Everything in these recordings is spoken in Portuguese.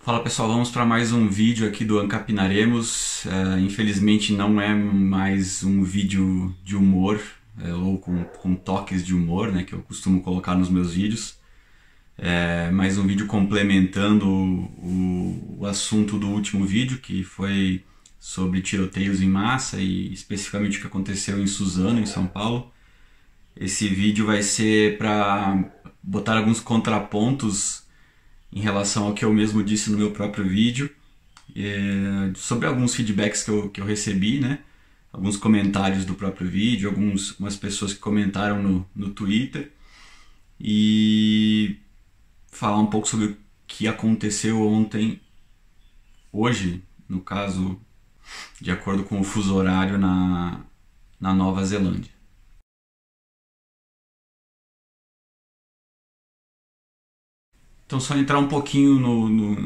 Fala pessoal, vamos para mais um vídeo aqui do Ancapinaremos. Infelizmente não é mais um vídeo de humor, ou com toques de humor, né, que eu costumo colocar nos meus vídeos. É mais um vídeo complementando o assunto do último vídeo, que foi sobre tiroteios em massa e especificamente o que aconteceu em Suzano, em São Paulo. Esse vídeo vai ser para botar alguns contrapontos em relação ao que eu mesmo disse no meu próprio vídeo, sobre alguns feedbacks que eu recebi, né? Alguns comentários do próprio vídeo, algumas pessoas que comentaram no Twitter, e falar um pouco sobre o que aconteceu hoje, no caso, de acordo com o fuso horário na Nova Zelândia. Então, só entrar um pouquinho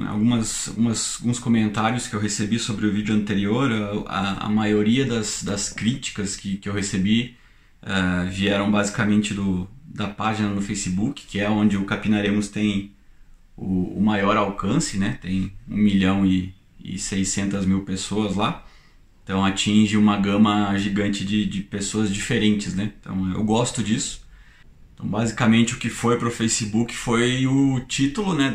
alguns comentários que eu recebi sobre o vídeo anterior. A maioria das críticas que eu recebi vieram basicamente da página no Facebook, que é onde o Capinaremos tem o maior alcance, né? Tem 1.600.000 pessoas lá. Então atinge uma gama gigante de pessoas diferentes, né? Então eu gosto disso. Então, basicamente, o que foi para o Facebook foi o título, né,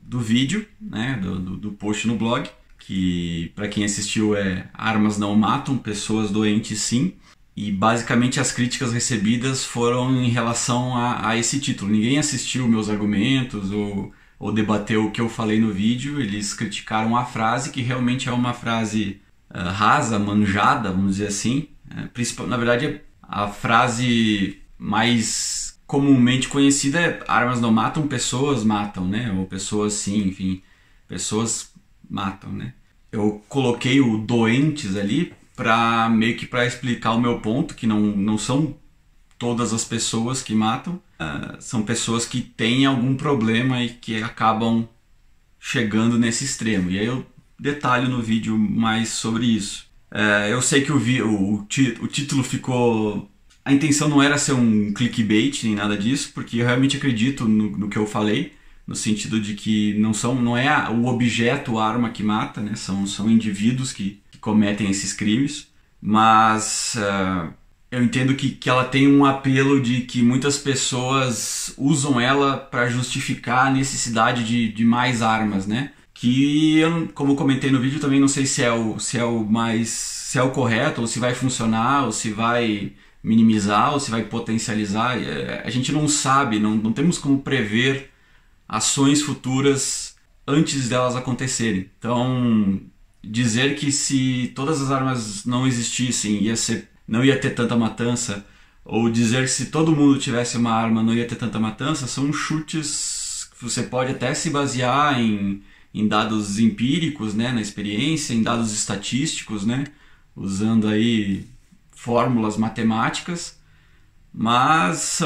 do vídeo, né, do post no blog, que, para quem assistiu, é "Armas não matam, pessoas doentes sim". E, basicamente, as críticas recebidas foram em relação a esse título. Ninguém assistiu meus argumentos ou debateu o que eu falei no vídeo. Eles criticaram a frase, que realmente é uma frase rasa, manjada, vamos dizer assim. Na verdade, a frase mais comumente conhecida é "armas não matam, pessoas matam", né? Ou pessoas sim, enfim, pessoas matam, né? Eu coloquei o "doentes" ali meio que para explicar o meu ponto, que não são todas as pessoas que matam, são pessoas que têm algum problema e que acabam chegando nesse extremo. E aí eu detalho no vídeo mais sobre isso. Eu sei que o título ficou... A intenção não era ser um clickbait nem nada disso, porque eu realmente acredito no que eu falei, no sentido de que não é o objeto, a arma que mata, né? São indivíduos que cometem esses crimes, mas eu entendo que ela tem um apelo de que muitas pessoas usam ela para justificar a necessidade de mais armas, né? Que eu, como eu comentei no vídeo, também não sei se é o correto, ou se vai funcionar, ou se vai minimizar, ou se vai potencializar. A gente não sabe, não temos como prever ações futuras antes delas acontecerem. Então, dizer que se todas as armas não existissem, não ia ter tanta matança, ou dizer que se todo mundo tivesse uma arma não ia ter tanta matança, são chutes que você pode até se basear em dados empíricos, né, na experiência, em dados estatísticos, né, usando aí fórmulas matemáticas, mas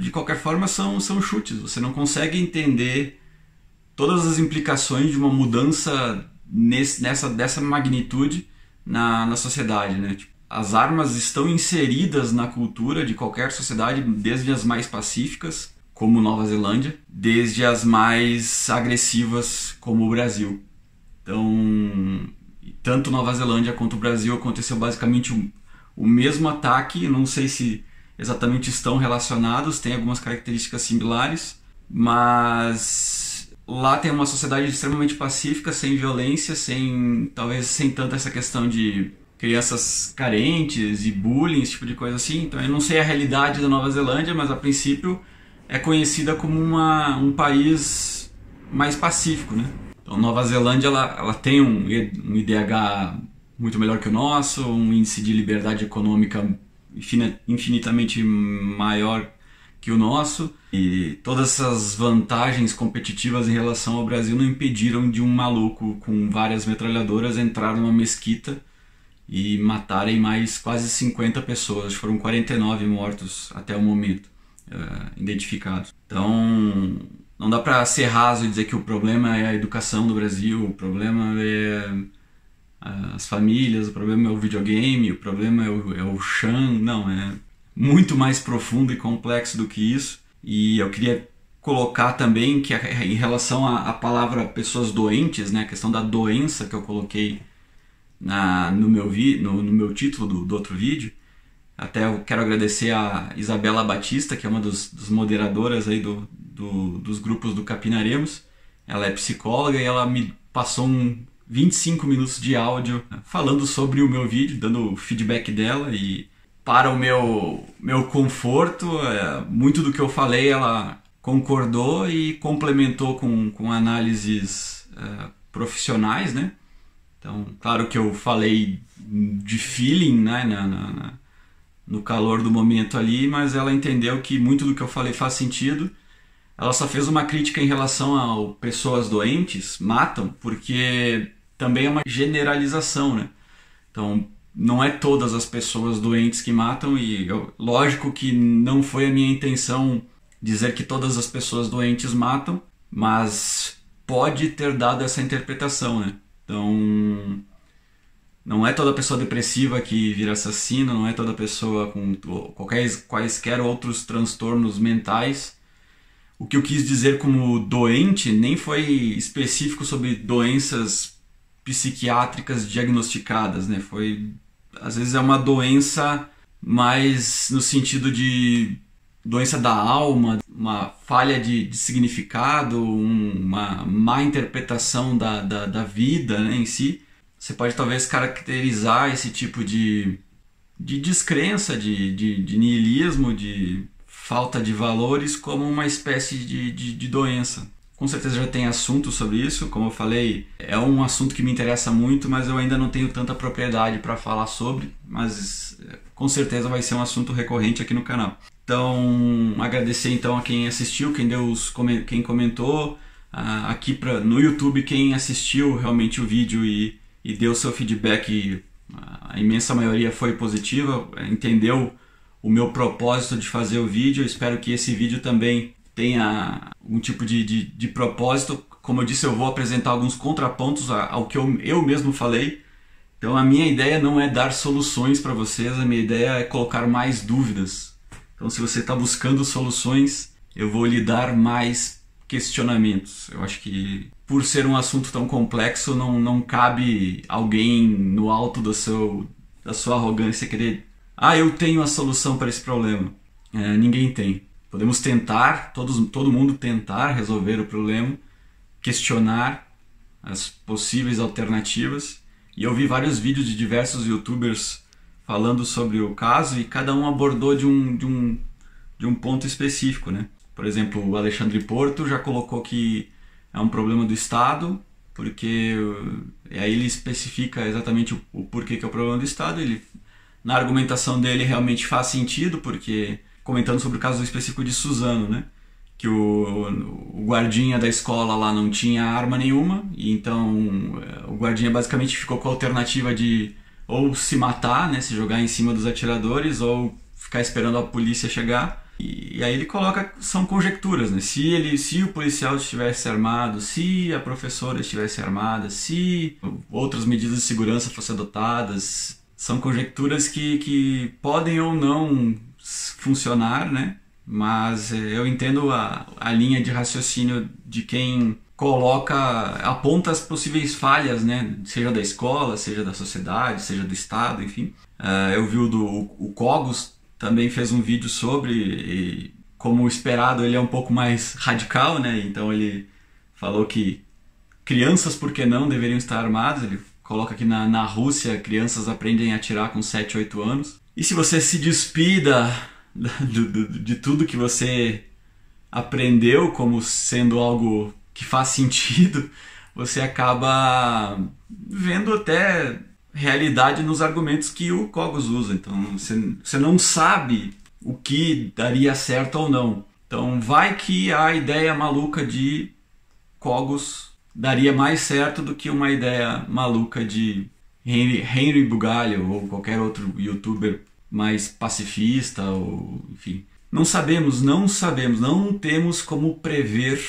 de qualquer forma são chutes. Você não consegue entender todas as implicações de uma mudança dessa magnitude na sociedade, né? As armas estão inseridas na cultura de qualquer sociedade, desde as mais pacíficas, como Nova Zelândia, desde as mais agressivas, como o Brasil. Então, tanto Nova Zelândia quanto o Brasil aconteceu basicamente o mesmo ataque. Não sei se exatamente estão relacionados, tem algumas características similares, mas lá tem uma sociedade extremamente pacífica, sem violência, talvez sem tanta essa questão de crianças carentes e bullying, esse tipo de coisa assim. Então eu não sei a realidade da Nova Zelândia, mas a princípio é conhecida como um país mais pacífico, né? Então Nova Zelândia ela tem um IDH muito melhor que o nosso, um índice de liberdade econômica infinitamente maior que o nosso, e todas essas vantagens competitivas em relação ao Brasil não impediram de um maluco com várias metralhadoras entrar numa mesquita e matarem mais quase 50 pessoas. Foram 49 mortos até o momento, identificados. Então não dá para ser raso e dizer que o problema é a educação do Brasil, o problema é as famílias, o problema é o videogame, o problema é o chão. Não, é muito mais profundo e complexo do que isso. E eu queria colocar também que em relação à palavra pessoas doentes, né, a questão da doença que eu coloquei no meu título do outro vídeo. Até eu quero agradecer a Isabela Batista, que é uma dos moderadoras aí dos grupos do Capinaremos. Ela é psicóloga e ela me passou 25 minutos de áudio falando sobre o meu vídeo, dando o feedback dela. E para o meu conforto, muito do que eu falei ela concordou e complementou com análises profissionais, né? Então, claro que eu falei de feeling, né, no calor do momento ali, mas ela entendeu que muito do que eu falei faz sentido. Ela só fez uma crítica em relação a pessoas doentes matam, porque também é uma generalização, né? Então, não é todas as pessoas doentes que matam e lógico que não foi a minha intenção dizer que todas as pessoas doentes matam, mas pode ter dado essa interpretação, né? Então, não é toda pessoa depressiva que vira assassino, não é toda pessoa com quaisquer outros transtornos mentais. O que eu quis dizer como doente nem foi específico sobre doenças psiquiátricas diagnosticadas, né? Às vezes é uma doença mais no sentido de doença da alma, uma falha de significado, uma má interpretação da vida, né, em si. Você pode talvez caracterizar esse tipo de descrença, de niilismo, de falta de valores como uma espécie de doença. Com certeza já tem assunto sobre isso, como eu falei, é um assunto que me interessa muito, mas eu ainda não tenho tanta propriedade para falar sobre, mas com certeza vai ser um assunto recorrente aqui no canal. Então, agradecer então a quem assistiu, quem comentou, aqui no YouTube quem assistiu realmente o vídeo e deu seu feedback, a imensa maioria foi positiva, entendeu o meu propósito de fazer o vídeo. Eu espero que esse vídeo também tenha um tipo de propósito. Como eu disse, eu vou apresentar alguns contrapontos ao que eu mesmo falei. Então a minha ideia não é dar soluções para vocês, a minha ideia é colocar mais dúvidas. Então se você está buscando soluções, eu vou lhe dar mais questionamentos. Eu acho que por ser um assunto tão complexo, não cabe alguém no alto da sua arrogância querer: eu tenho a solução para esse problema. Ninguém tem. Podemos tentar, todo mundo tentar resolver o problema, questionar as possíveis alternativas. E eu vi vários vídeos de diversos youtubers falando sobre o caso e cada um abordou de um ponto específico, né? Por exemplo, o Alexandre Porto já colocou que é um problema do Estado, porque aí ele especifica exatamente o porquê que é o problema do Estado. Na argumentação dele realmente faz sentido, porque, comentando sobre o caso específico de Suzano, né? Que o guardinha da escola lá não tinha arma nenhuma, e então o guardinha basicamente ficou com a alternativa de ou se matar, né? Se jogar em cima dos atiradores, ou ficar esperando a polícia chegar. E aí ele coloca, são conjecturas, né? Se o policial estivesse armado, se a professora estivesse armada, se outras medidas de segurança fossem adotadas, são conjecturas que podem ou não funcionar, né? Mas eu entendo a linha de raciocínio de quem aponta as possíveis falhas, né? Seja da escola, seja da sociedade, seja do Estado, enfim. Eu vi o Cogos também fez um vídeo sobre, e, como esperado, ele é um pouco mais radical, né? Então ele falou que crianças, por que não, deveriam estar armadas. Ele coloca que na Rússia crianças aprendem a atirar com 7, 8 anos. E se você se despida de tudo que você aprendeu como sendo algo que faz sentido, você acaba vendo até realidade nos argumentos que o Cogos usa. Então você não sabe o que daria certo ou não. Então vai que a ideia maluca de Cogos daria mais certo do que uma ideia maluca de Henry Bugalho ou qualquer outro youtuber mais pacifista, ou enfim. Não sabemos, não temos como prever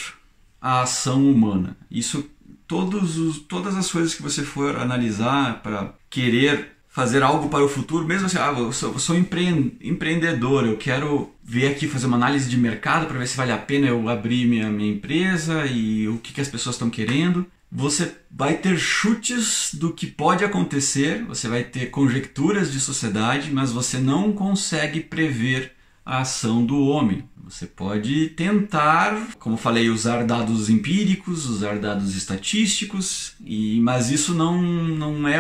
a ação humana. Isso, todas as coisas que você for analisar para querer fazer algo para o futuro, mesmo assim, eu sou empreendedor, eu quero ver aqui, fazer uma análise de mercado para ver se vale a pena eu abrir minha empresa e o que as pessoas estão querendo. Você vai ter chutes do que pode acontecer, você vai ter conjecturas de sociedade, mas você não consegue prever a ação do homem. Você pode tentar, como falei, usar dados empíricos, usar dados estatísticos, mas isso não é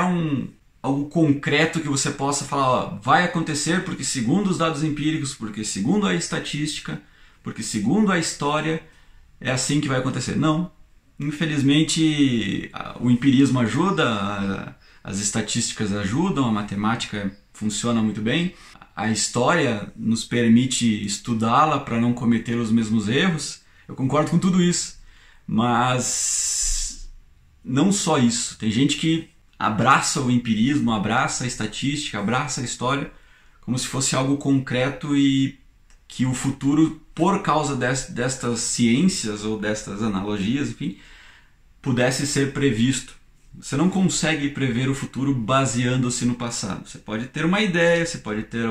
algo concreto que você possa falar, ó, vai acontecer porque segundo os dados empíricos, porque segundo a estatística, porque segundo a história, é assim que vai acontecer. Não. Infelizmente, o empirismo ajuda, as estatísticas ajudam, a matemática funciona muito bem. A história nos permite estudá-la para não cometer os mesmos erros. Eu concordo com tudo isso. Mas não só isso. Tem gente que abraça o empirismo, abraça a estatística, abraça a história como se fosse algo concreto e que o futuro, por causa destas ciências ou destas analogias, enfim, pudesse ser previsto. Você não consegue prever o futuro baseando-se no passado. Você pode ter uma ideia, você pode ter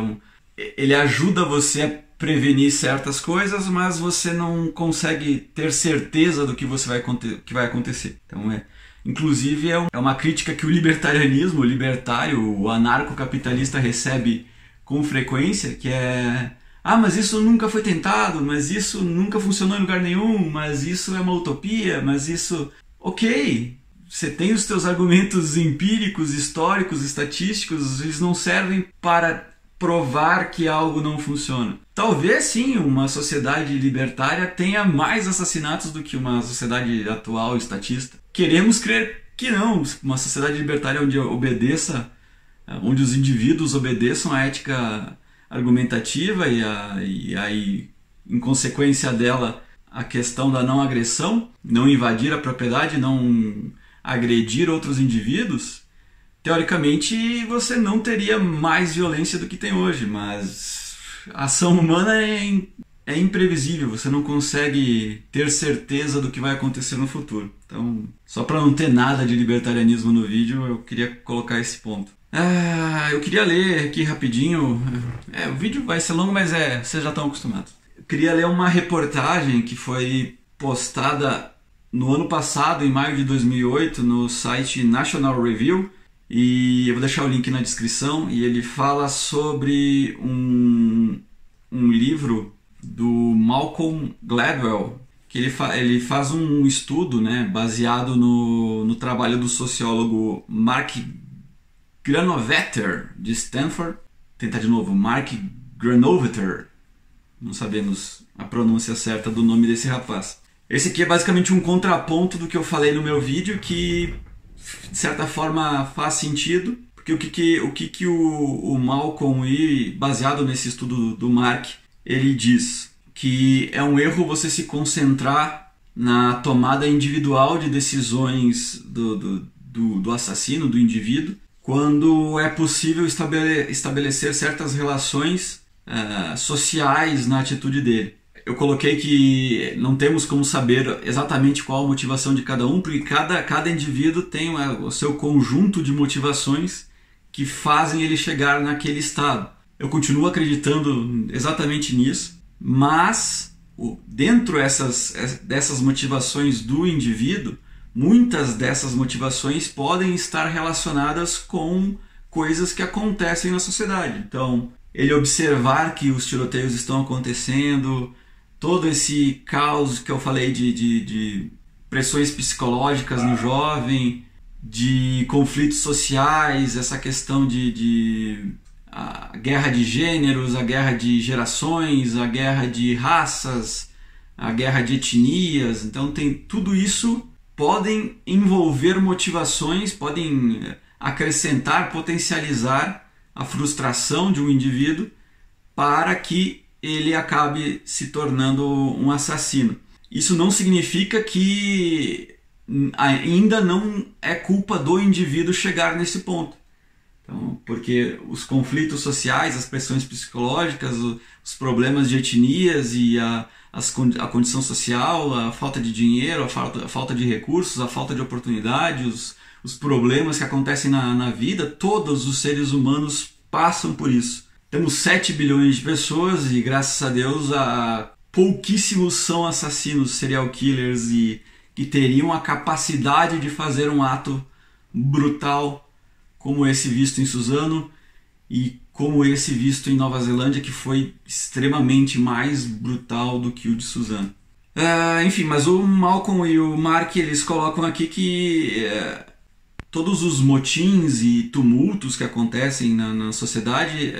ele ajuda você a prevenir certas coisas, mas você não consegue ter certeza do que que vai acontecer. Então, inclusive, é uma crítica que o libertarianismo, o libertário, o anarcocapitalista recebe com frequência, que é: mas isso nunca foi tentado, mas isso nunca funcionou em lugar nenhum, mas isso é uma utopia, mas isso... Ok, você tem os seus argumentos empíricos, históricos, estatísticos, eles não servem para provar que algo não funciona. Talvez sim, uma sociedade libertária tenha mais assassinatos do que uma sociedade atual estatista. Queremos crer que não. Uma sociedade libertária onde onde os indivíduos obedeçam à ética argumentativa e aí, em consequência dela, a questão da não agressão, não invadir a propriedade, não agredir outros indivíduos, teoricamente você não teria mais violência do que tem hoje, mas a ação humana é imprevisível, você não consegue ter certeza do que vai acontecer no futuro. Então, só para não ter nada de libertarianismo no vídeo, eu queria colocar esse ponto. Eu queria ler aqui rapidinho, o vídeo vai ser longo, mas vocês já estão acostumados. Eu queria ler uma reportagem que foi postada no ano passado, em maio de 2008, no site National Review, e eu vou deixar o link na descrição, e ele fala sobre um livro do Malcolm Gladwell, que ele faz um estudo, né, baseado no trabalho do sociólogo Mark Granovetter, de Stanford. Vou tentar de novo, Mark Granovetter, não sabemos a pronúncia certa do nome desse rapaz. Esse aqui é basicamente um contraponto do que eu falei no meu vídeo, que de certa forma faz sentido, porque o que o Malcolm, baseado nesse estudo do Mark, ele diz que é um erro você se concentrar na tomada individual de decisões do assassino, do indivíduo, quando é possível estabelecer certas relações sociais na atitude dele. Eu coloquei que não temos como saber exatamente qual a motivação de cada um, porque cada indivíduo tem o seu conjunto de motivações que fazem ele chegar naquele estado. Eu continuo acreditando exatamente nisso, mas dentro dessas motivações do indivíduo, muitas dessas motivações podem estar relacionadas com coisas que acontecem na sociedade. Então, ele observar que os tiroteios estão acontecendo, todo esse caos que eu falei de pressões psicológicas no jovem, de conflitos sociais, essa questão a guerra de gêneros, a guerra de gerações, a guerra de raças, a guerra de etnias. Então tudo isso podem envolver motivações, podem acrescentar, potencializar a frustração de um indivíduo para que ele acabe se tornando um assassino. Isso não significa que ainda não é culpa do indivíduo chegar nesse ponto. Então, porque os conflitos sociais, as pressões psicológicas, os problemas de etnias e a condição social, a falta de dinheiro, a falta de recursos, a falta de oportunidades, os problemas que acontecem na vida, todos os seres humanos passam por isso. Temos 7 bilhões de pessoas e, graças a Deus, pouquíssimos são assassinos, serial killers e que teriam a capacidade de fazer um ato brutal como esse visto em Suzano e como esse visto em Nova Zelândia, que foi extremamente mais brutal do que o de Suzano. Enfim, mas o Malcolm e o Mark, eles colocam aqui que todos os motins e tumultos que acontecem na sociedade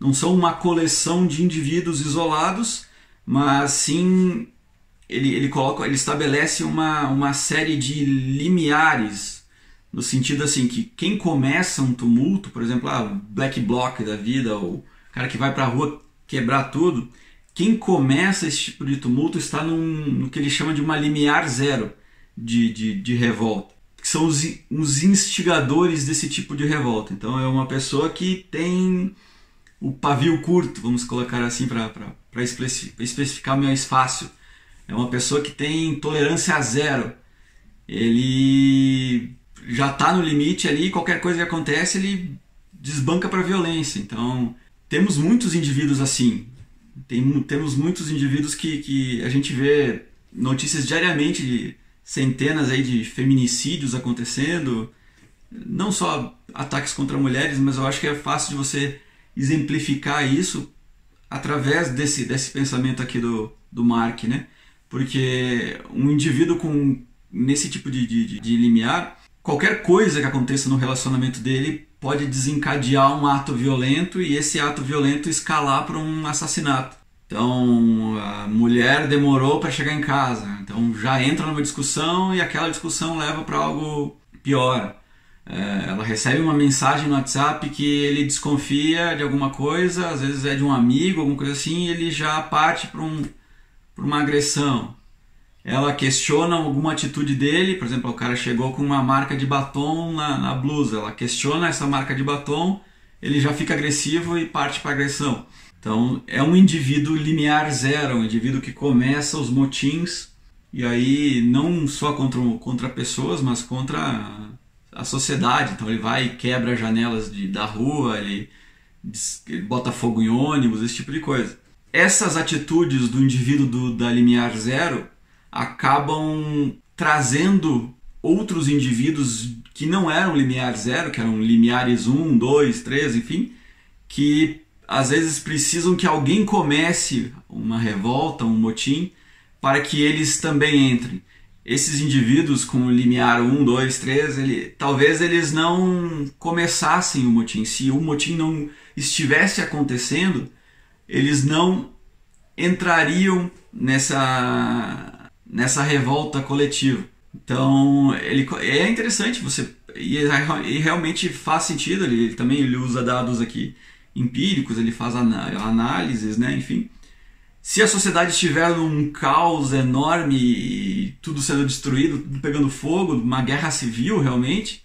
não são uma coleção de indivíduos isolados, mas sim ele estabelece uma série de limiares, no sentido assim que quem começa um tumulto, por exemplo, Black Bloc da vida, ou o cara que vai pra rua quebrar tudo, quem começa esse tipo de tumulto está no que ele chama de uma limiar zero de revolta, que são os instigadores desse tipo de revolta. Então é uma pessoa que tem o pavio curto, vamos colocar assim para especificar mais fácil. É uma pessoa que tem tolerância a zero. Ele já está no limite ali, qualquer coisa que acontece ele desbanca para violência. Então temos muitos indivíduos assim. Temos muitos indivíduos que a gente vê notícias diariamente de centenas aí de feminicídios acontecendo. Não só ataques contra mulheres, mas eu acho que é fácil de você exemplificar isso através desse pensamento aqui do Mark, né? Porque um indivíduo nesse tipo de limiar, qualquer coisa que aconteça no relacionamento dele pode desencadear um ato violento e esse ato violento escalar para um assassinato. Então a mulher demorou para chegar em casa, então já entra numa discussão e aquela discussão leva para algo pior. Ela recebe uma mensagem no WhatsApp que ele desconfia de alguma coisa, às vezes é de um amigo, alguma coisa assim, e ele já parte para uma agressão. Ela questiona alguma atitude dele, por exemplo, o cara chegou com uma marca de batom na blusa, ela questiona essa marca de batom, ele já fica agressivo e parte para agressão. Então é um indivíduo limiar zero, um indivíduo que começa os motins, e aí não só contra pessoas, mas contra a sociedade. Então ele vai e quebra janelas da rua, ele bota fogo em ônibus, esse tipo de coisa. Essas atitudes do indivíduo da limiar zero acabam trazendo outros indivíduos que não eram limiar zero, que eram limiares 1, 2, 3, enfim, que às vezes precisam que alguém comece uma revolta, um motim, para que eles também entrem. Esses indivíduos com limiar 1, 2, 3, talvez eles não começassem o motim. Se o motim não estivesse acontecendo, eles não entrariam nessa revolta coletiva. Então é interessante e realmente faz sentido. Ele usa dados aqui empíricos, ele faz análises, né? Enfim, se a sociedade estiver num caos enorme e tudo sendo destruído, tudo pegando fogo, uma guerra civil realmente,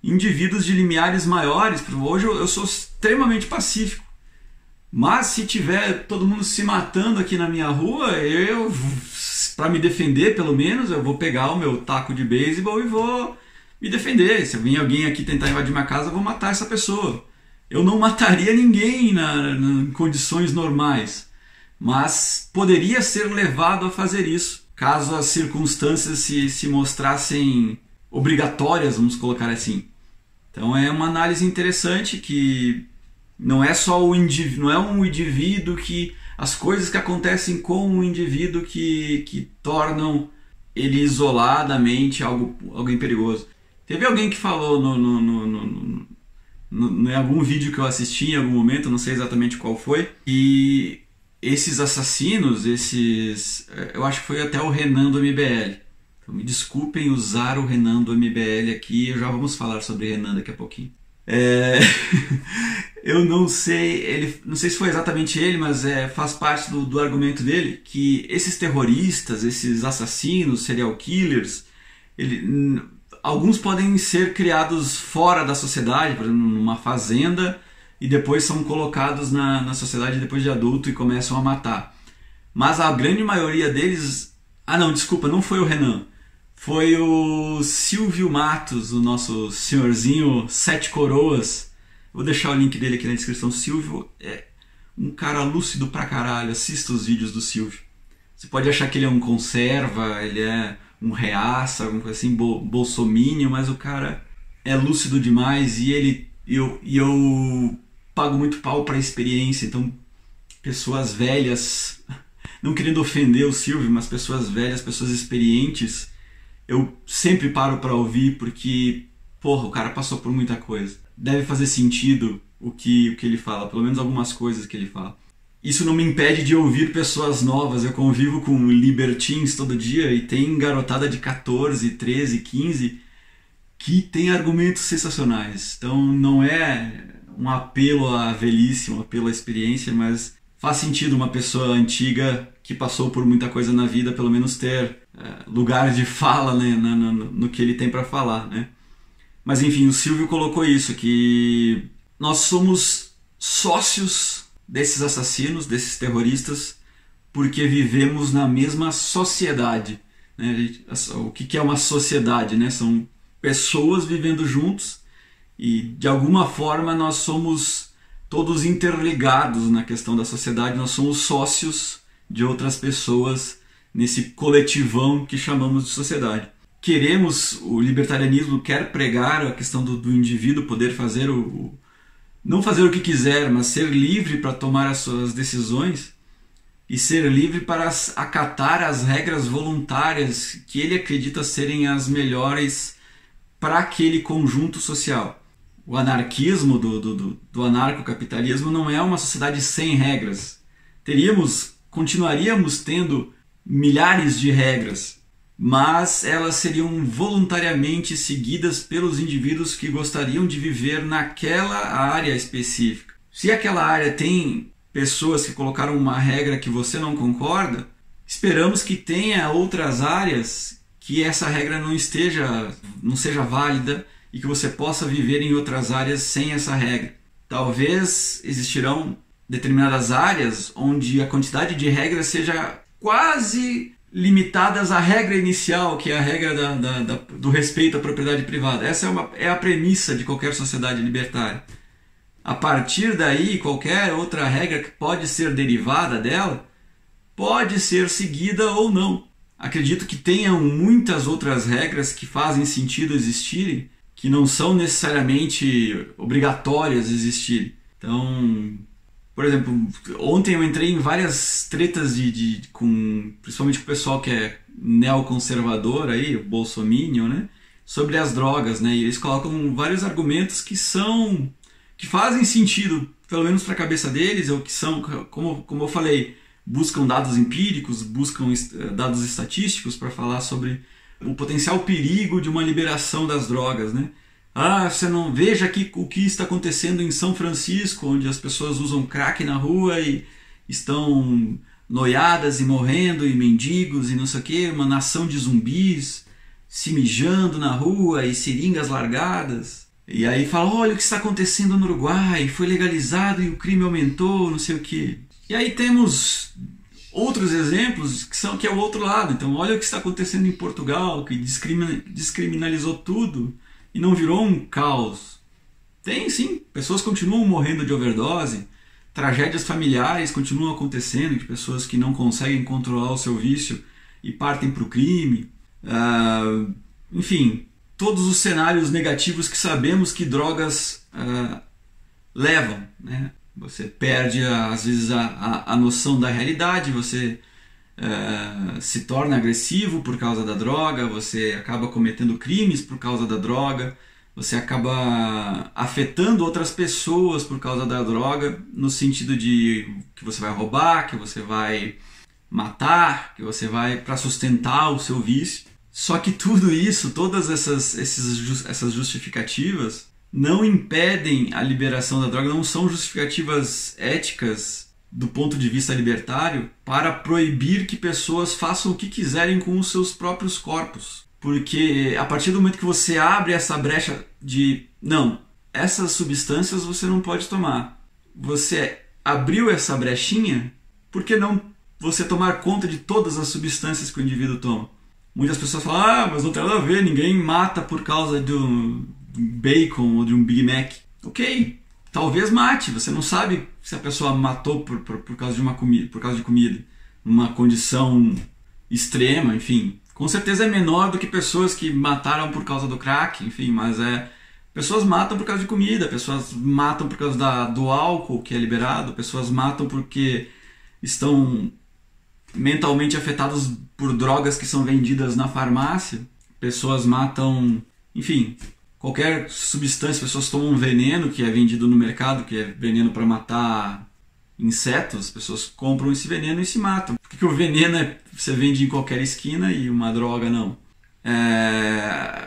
indivíduos de limiares maiores, hoje eu sou extremamente pacífico, mas se tiver todo mundo se matando aqui na minha rua, para me defender pelo menos, eu vou pegar o meu taco de beisebol e vou me defender. Se vir alguém aqui tentar invadir minha casa, eu vou matar essa pessoa. Eu não mataria ninguém em condições normais, mas poderia ser levado a fazer isso, caso as circunstâncias se mostrassem obrigatórias, vamos colocar assim. Então é uma análise interessante que não é só o indivíduo, não é um indivíduo que as coisas que acontecem com o indivíduo que tornam ele isoladamente alguém perigoso. Teve alguém que falou em algum vídeo que eu assisti em algum momento, não sei exatamente qual foi, e esses assassinos, eu acho que foi até o Renan do MBL. Então me desculpem usar o Renan do MBL aqui, já vamos falar sobre Renan daqui a pouquinho. Eu não sei se foi exatamente ele, mas faz parte do argumento dele, que esses terroristas, esses assassinos, serial killers, alguns podem ser criados fora da sociedade, por exemplo, numa fazenda, e depois são colocados na sociedade depois de adulto e começam a matar. Mas a grande maioria deles... não foi o Renan. foi o Silvio Matos, o nosso senhorzinho Sete Coroas. Vou deixar o link dele aqui na descrição. Silvio é um cara lúcido pra caralho, assista os vídeos do Silvio. Você pode achar que ele é um conserva, ele é um reaça, alguma coisa assim, bolsominion, mas o cara é lúcido demais e eu pago muito pau pra experiência. Então, pessoas velhas, não querendo ofender o Silvio, mas pessoas velhas, pessoas experientes, eu sempre paro pra ouvir porque, porra, o cara passou por muita coisa. Deve fazer sentido o que ele fala, pelo menos algumas coisas que ele fala. Isso não me impede de ouvir pessoas novas. Eu convivo com libertins todo dia e tem garotada de 14, 13, 15 que tem argumentos sensacionais. Então não é um apelo à velhice, um apelo à experiência, mas faz sentido uma pessoa antiga que passou por muita coisa na vida, pelo menos ter lugar de fala, né, no que ele tem para falar, né? Mas enfim, o Silvio colocou isso, que nós somos sócios desses assassinos, desses terroristas, porque vivemos na mesma sociedade, né? O que é uma sociedade, né? São pessoas vivendo juntos e de alguma forma nós somos todos interligados na questão da sociedade, nós somos sócios de outras pessoas nesse coletivão que chamamos de sociedade. O libertarianismo quer pregar a questão do indivíduo poder fazer não fazer o que quiser, mas ser livre para tomar as suas decisões e ser livre para acatar as regras voluntárias que ele acredita serem as melhores para aquele conjunto social. O anarquismo do anarcocapitalismo não é uma sociedade sem regras. Continuaríamos tendo milhares de regras, mas elas seriam voluntariamente seguidas pelos indivíduos que gostariam de viver naquela área específica. Se aquela área tem pessoas que colocaram uma regra que você não concorda, esperamos que tenha outras áreas que essa regra não seja válida e que você possa viver em outras áreas sem essa regra. Talvez existirão determinadas áreas onde a quantidade de regras seja quase limitadas à regra inicial, que é a regra do respeito à propriedade privada. Essa é a premissa de qualquer sociedade libertária. A partir daí, qualquer outra regra que pode ser derivada dela pode ser seguida ou não. Acredito que tenham muitas outras regras que fazem sentido existirem, que não são necessariamente obrigatórias existirem. Então, por exemplo, ontem eu entrei em várias tretas principalmente com o pessoal que é neoconservador, aí, o bolsominion, né? Sobre as drogas, né? E eles colocam vários argumentos que fazem sentido, pelo menos para a cabeça deles, ou que são, como eu falei, buscam dados empíricos, buscam dados estatísticos para falar sobre o potencial perigo de uma liberação das drogas, né? Você não veja aqui o que está acontecendo em São Francisco, onde as pessoas usam crack na rua e estão noiadas e morrendo, e mendigos e não sei o que, uma nação de zumbis se mijando na rua e seringas largadas. E aí fala, olha o que está acontecendo no Uruguai, foi legalizado e o crime aumentou, não sei o que. E aí temos outros exemplos que é o outro lado. Então olha o que está acontecendo em Portugal, que descriminalizou tudo e não virou um caos. Tem sim, pessoas continuam morrendo de overdose, tragédias familiares continuam acontecendo, de pessoas que não conseguem controlar o seu vício e partem para o crime. Enfim, todos os cenários negativos que sabemos que drogas levam, né? Você perde às vezes a noção da realidade, você se torna agressivo por causa da droga, você acaba cometendo crimes por causa da droga, você acaba afetando outras pessoas por causa da droga, no sentido de que você vai roubar, que você vai matar, que você vai para sustentar o seu vício. Só que tudo isso, todas essas justificativas não impedem a liberação da droga, não são justificativas éticas do ponto de vista libertário para proibir que pessoas façam o que quiserem com os seus próprios corpos. Porque a partir do momento que você abre essa brecha de não, essas substâncias você não pode tomar, você abriu essa brechinha, por que não você tomar conta de todas as substâncias que o indivíduo toma? Muitas pessoas falam, mas não tem nada a ver, ninguém mata por causa de um bacon ou de um Big Mac. Ok, talvez mate, você não sabe se a pessoa matou por causa de uma comida, por causa de comida, uma condição extrema, enfim. Com certeza é menor do que pessoas que mataram por causa do crack, enfim, mas pessoas matam por causa de comida, pessoas matam por causa do álcool que é liberado, pessoas matam porque estão mentalmente afetados por drogas que são vendidas na farmácia, pessoas matam, enfim, qualquer substância, pessoas tomam veneno que é vendido no mercado, que é veneno para matar insetos, pessoas compram esse veneno e se matam. Por que o veneno você vende em qualquer esquina e uma droga não?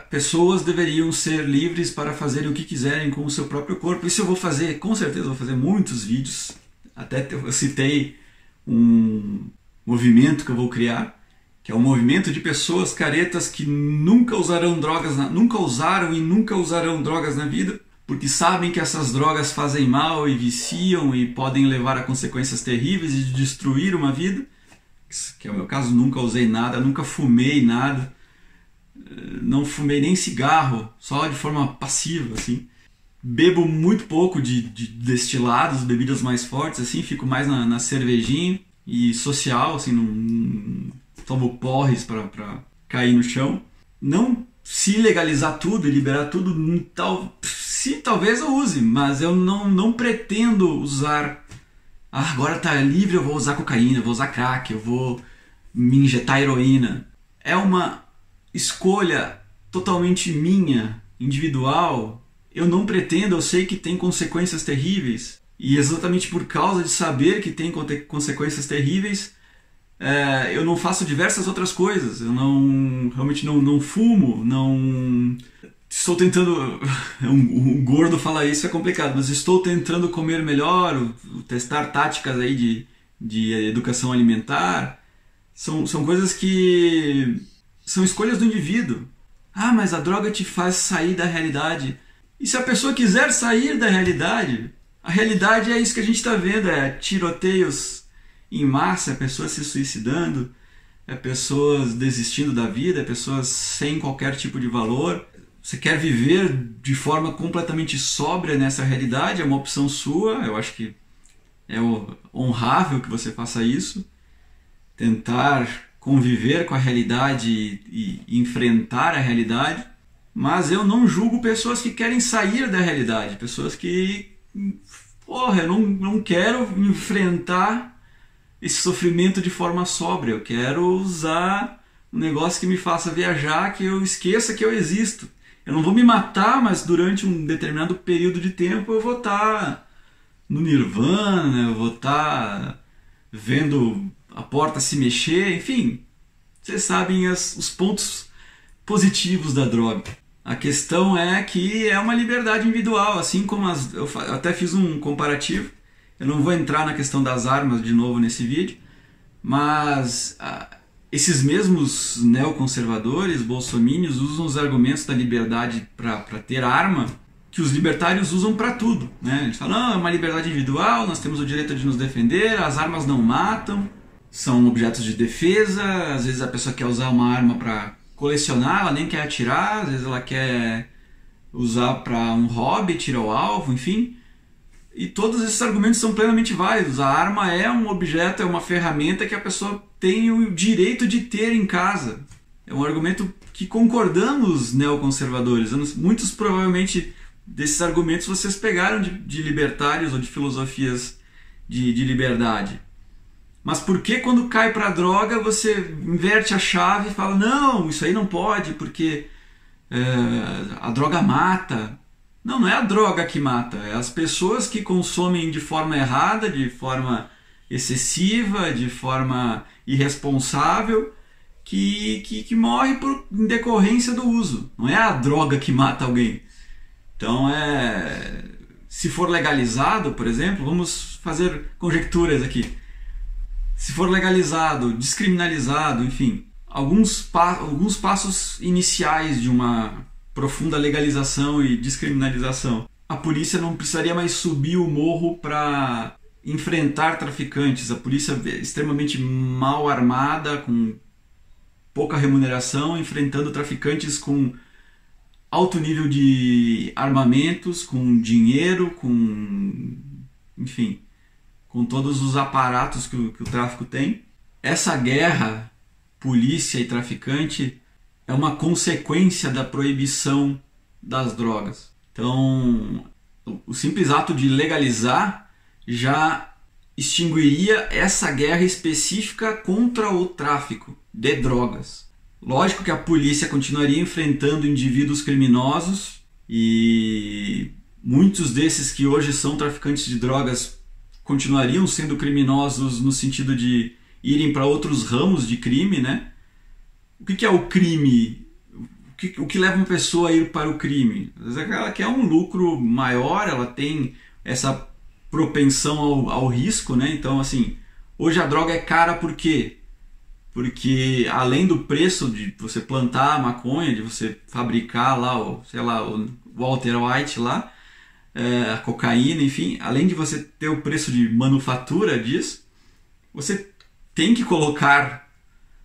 Pessoas deveriam ser livres para fazerem o que quiserem com o seu próprio corpo. Isso eu vou fazer, com certeza vou fazer muitos vídeos. Até eu citei um movimento que eu vou criar, que é um movimento de pessoas caretas que nunca usaram e nunca usarão drogas na vida, porque sabem que essas drogas fazem mal e viciam e podem levar a consequências terríveis e destruir uma vida, que é o meu caso. Nunca usei nada, nunca fumei nada, não fumei nem cigarro, só de forma passiva, assim. Bebo muito pouco de destilados, bebidas mais fortes, assim, fico mais na cervejinha e social, assim, não tomo porres para cair no chão. Não se legalizar tudo e liberar tudo, talvez eu use, mas eu não pretendo usar. Agora tá livre, eu vou usar cocaína, eu vou usar crack, eu vou me injetar heroína. É uma escolha totalmente minha, individual. Eu não pretendo, eu sei que tem consequências terríveis. E exatamente por causa de saber que tem consequências terríveis, eu não faço diversas outras coisas. Eu realmente não fumo, não... Estou tentando... Um gordo falar isso é complicado, mas estou tentando comer melhor, testar táticas aí de educação alimentar. São coisas que são escolhas do indivíduo. Mas a droga te faz sair da realidade. E se a pessoa quiser sair da realidade... A realidade é isso que a gente está vendo, tiroteios em massa, pessoas se suicidando, pessoas desistindo da vida, pessoas sem qualquer tipo de valor. Você quer viver de forma completamente sóbria nessa realidade, é uma opção sua, eu acho que é honrável que você faça isso. Tentar conviver com a realidade e enfrentar a realidade, mas eu não julgo pessoas que querem sair da realidade, pessoas que... eu não quero enfrentar esse sofrimento de forma sóbria. Eu quero usar um negócio que me faça viajar, que eu esqueça que eu existo. Eu não vou me matar, mas durante um determinado período de tempo eu vou estar no nirvana, eu vou estar vendo a porta se mexer, enfim. Vocês sabem os pontos positivos da droga. A questão é que é uma liberdade individual, assim como eu até fiz um comparativo. Eu não vou entrar na questão das armas de novo nesse vídeo, mas esses mesmos neoconservadores, bolsominions, usam os argumentos da liberdade para ter arma, que os libertários usam para tudo, né? Eles falam, é uma liberdade individual, nós temos o direito de nos defender, as armas não matam, são objetos de defesa, às vezes a pessoa quer usar uma arma para colecionar, ela nem quer atirar, às vezes ela quer usar para um hobby, tirar o alvo, enfim. E todos esses argumentos são plenamente válidos. A arma é um objeto, é uma ferramenta que a pessoa tem o direito de ter em casa. É um argumento que concordamos, neoconservadores. Muitos provavelmente desses argumentos vocês pegaram de libertários ou de filosofias de liberdade. Mas por que quando cai para a droga você inverte a chave e fala, não, isso aí não pode porque a droga mata? Não é a droga que mata, é as pessoas que consomem de forma errada, de forma excessiva, de forma irresponsável, que morre em decorrência do uso. Não é a droga que mata alguém. Então, se for legalizado, por exemplo, vamos fazer conjecturas aqui. Se for legalizado, descriminalizado, enfim, alguns passos iniciais de uma profunda legalização e descriminalização. A polícia não precisaria mais subir o morro para enfrentar traficantes. A polícia é extremamente mal armada, com pouca remuneração, enfrentando traficantes com alto nível de armamentos, com dinheiro, enfim, com todos os aparatos que o tráfico tem. Essa guerra, polícia e traficante, é uma consequência da proibição das drogas. Então, o simples ato de legalizar já extinguiria essa guerra específica contra o tráfico de drogas. Lógico que a polícia continuaria enfrentando indivíduos criminosos e muitos desses que hoje são traficantes de drogas continuariam sendo criminosos no sentido de irem para outros ramos de crime, né? O que é o crime? O que leva uma pessoa a ir para o crime? Às vezes ela quer um lucro maior, ela tem essa propensão ao risco, né? Então, assim, hoje a droga é cara por quê? Porque além do preço de você plantar a maconha, de você fabricar lá, o Walter White lá, a cocaína, enfim, além de você ter o preço de manufatura disso, você tem que colocar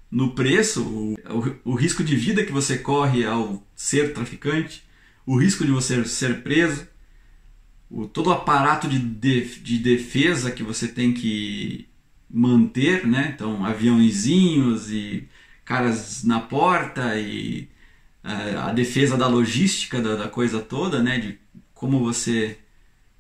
no preço o risco de vida que você corre ao ser traficante, o risco de você ser preso, todo o aparato de defesa que você tem que manter, né? Então, aviãozinhos e caras na porta e a defesa da logística da coisa toda, né? De como você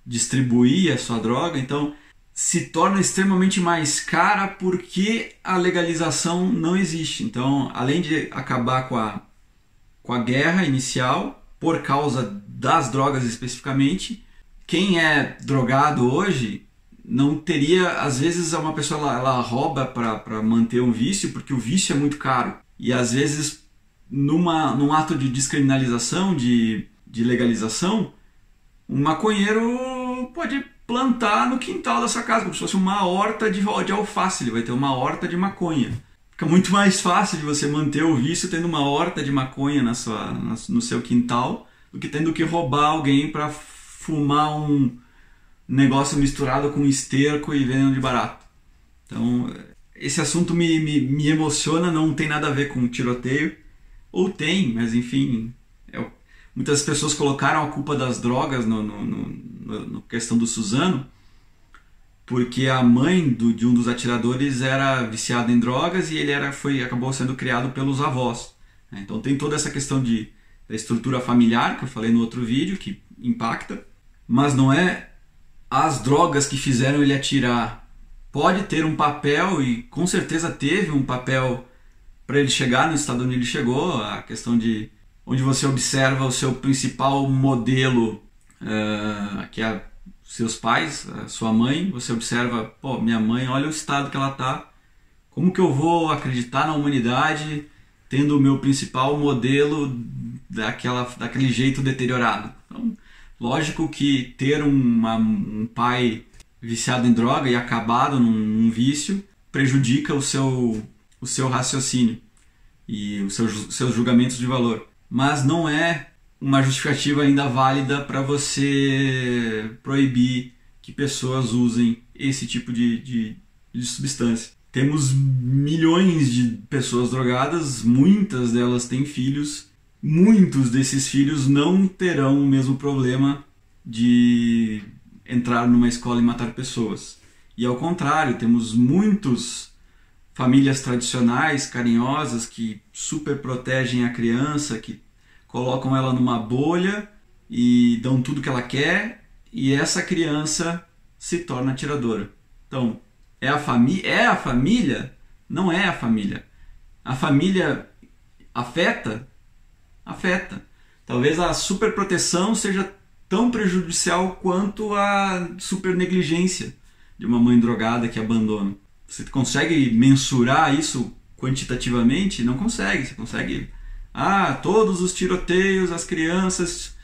distribuir a sua droga. Então, se torna extremamente mais cara porque a legalização não existe. Então, além de acabar com a guerra inicial, por causa das drogas especificamente, quem é drogado hoje não teria, às vezes uma pessoa ela rouba para manter um vício, porque o vício é muito caro. E às vezes, num ato de descriminalização, de legalização, um maconheiro pode plantar no quintal da sua casa, como se fosse uma horta de alface, ele vai ter uma horta de maconha. Fica muito mais fácil de você manter o vício tendo uma horta de maconha no seu quintal do que tendo que roubar alguém para fumar um negócio misturado com esterco e veneno de barato. Então, esse assunto me emociona, não tem nada a ver com tiroteio, ou tem, mas enfim, muitas pessoas colocaram a culpa das drogas na questão do Suzano, porque a mãe de um dos atiradores era viciada em drogas e ele acabou sendo criado pelos avós. Então tem toda essa questão da estrutura familiar, que eu falei no outro vídeo, que impacta, mas não é as drogas que fizeram ele atirar. Pode ter um papel, e com certeza teve um papel para ele chegar no estado onde ele chegou, a questão de onde você observa o seu principal modelo, que é seus pais, a sua mãe, você observa, pô, minha mãe, olha o estado que ela está, como que eu vou acreditar na humanidade tendo o meu principal modelo daquele jeito deteriorado? Então, lógico que ter um pai viciado em droga e acabado num vício prejudica o seu raciocínio e os seus julgamentos de valor. Mas não é uma justificativa ainda válida para você proibir que pessoas usem esse tipo de substância. Temos milhões de pessoas drogadas, muitas delas têm filhos. Muitos desses filhos não terão o mesmo problema de entrar numa escola e matar pessoas. E ao contrário, temos muitas famílias tradicionais, carinhosas, que super protegem a criança, que colocam ela numa bolha e dão tudo que ela quer, e essa criança se torna atiradora. Então, é a família? Não é a família. A família afeta? Afeta. Talvez a superproteção seja tão prejudicial quanto a super negligência de uma mãe drogada que abandona. Você consegue mensurar isso quantitativamente? Não consegue. Você consegue... todos os tiroteios, as crianças,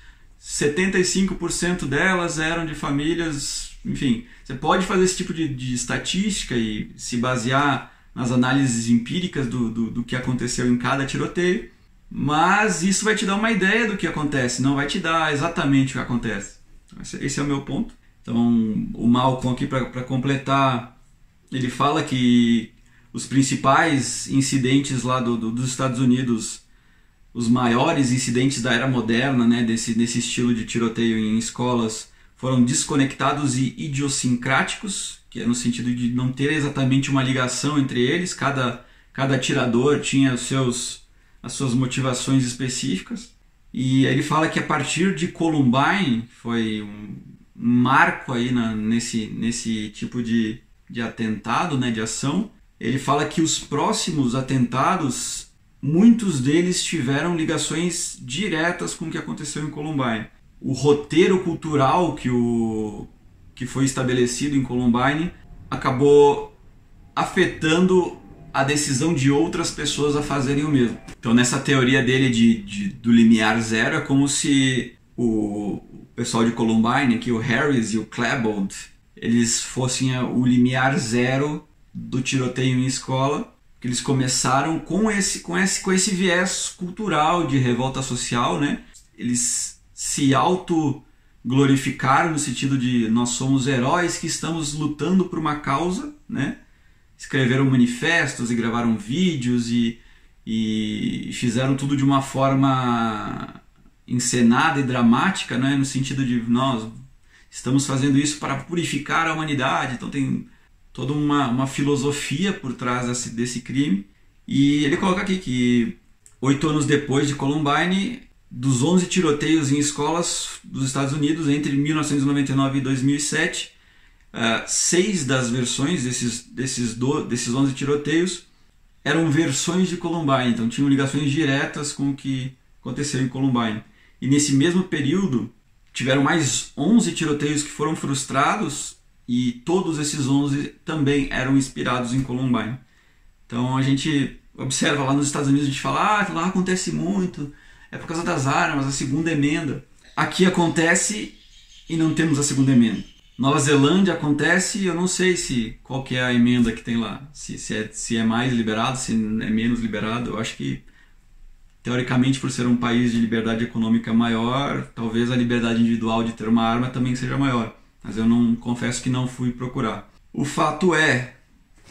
75% delas eram de famílias... Enfim, você pode fazer esse tipo de estatística e se basear nas análises empíricas do que aconteceu em cada tiroteio, mas isso vai te dar uma ideia do que acontece, não vai te dar exatamente o que acontece. Esse é o meu ponto. Então, o Malcolm aqui, para completar, ele fala que os principais incidentes lá dos Estados Unidos, os maiores incidentes da era moderna, né, desse estilo de tiroteio em escolas, foram desconectados e idiosincráticos, que é no sentido de não ter exatamente uma ligação entre eles, cada atirador tinha as suas motivações específicas. E ele fala que a partir de Columbine, foi um marco aí nesse tipo de atentado, né, de ação, ele fala que os próximos atentados, muitos deles tiveram ligações diretas com o que aconteceu em Columbine. O roteiro cultural que foi estabelecido em Columbine acabou afetando a decisão de outras pessoas a fazerem o mesmo. Então, nessa teoria dele do limiar zero, é como se o pessoal de Columbine, aqui, o Harris e o Klebold, eles fossem o limiar zero do tiroteio em escola, que eles começaram com esse viés cultural de revolta social, né? Eles se auto-glorificaram no sentido de nós somos heróis que estamos lutando por uma causa, né? Escreveram manifestos e gravaram vídeos e fizeram tudo de uma forma encenada e dramática, né? No sentido de nós estamos fazendo isso para purificar a humanidade. Então tem toda uma filosofia por trás desse crime. E ele coloca aqui que 8 anos depois de Columbine, dos 11 tiroteios em escolas dos Estados Unidos entre 1999 e 2007, 6 das versões desses 11 tiroteios eram versões de Columbine, então tinham ligações diretas com o que aconteceu em Columbine. E nesse mesmo período tiveram mais 11 tiroteios que foram frustrados, e todos esses 11 também eram inspirados em Columbine. Então a gente observa lá nos Estados Unidos, a gente fala, lá acontece muito, é por causa das armas, a segunda emenda. Aqui acontece e não temos a segunda emenda. Nova Zelândia acontece, eu não sei qual que é a emenda que tem lá, se é mais liberado, se é menos liberado. Eu acho que, teoricamente, por ser um país de liberdade econômica maior, talvez a liberdade individual de ter uma arma também seja maior. Mas eu confesso que não fui procurar. O fato é,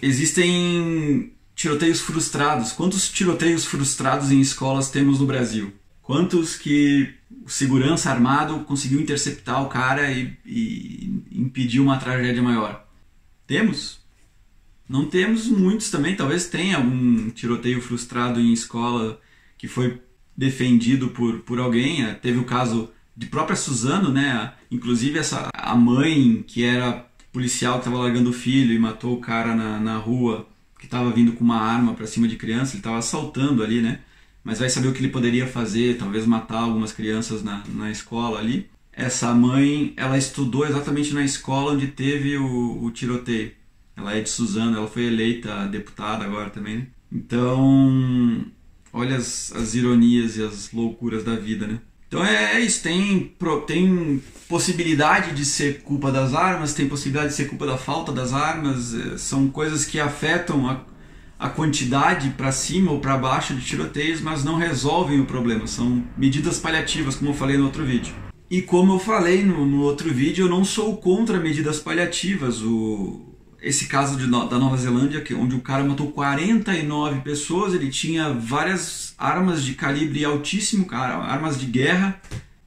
existem tiroteios frustrados. Quantos tiroteios frustrados em escolas temos no Brasil? Quantos que o segurança armado conseguiu interceptar o cara e impedir uma tragédia maior? Temos? Não temos muitos também. Talvez tenha algum tiroteio frustrado em escola que foi defendido por alguém. Teve o caso de própria Suzano, né? Inclusive a mãe que era policial que estava largando o filho e matou o cara na rua, que estava vindo com uma arma para cima de criança, ele estava assaltando ali, né? Mas vai saber o que ele poderia fazer, talvez matar algumas crianças na escola ali. Essa mãe, ela estudou exatamente na escola onde teve o tiroteio. Ela é de Suzano, ela foi eleita deputada agora também, né? Então, olha as ironias e as loucuras da vida, né? Então é isso, tem possibilidade de ser culpa das armas, tem possibilidade de ser culpa da falta das armas, são coisas que afetam a quantidade para cima ou para baixo de tiroteios, mas não resolvem o problema, são medidas paliativas, como eu falei no outro vídeo. E como eu falei no outro vídeo, eu não sou contra medidas paliativas. Esse caso da Nova Zelândia, onde o cara matou 49 pessoas, ele tinha várias armas de calibre altíssimo, armas de guerra,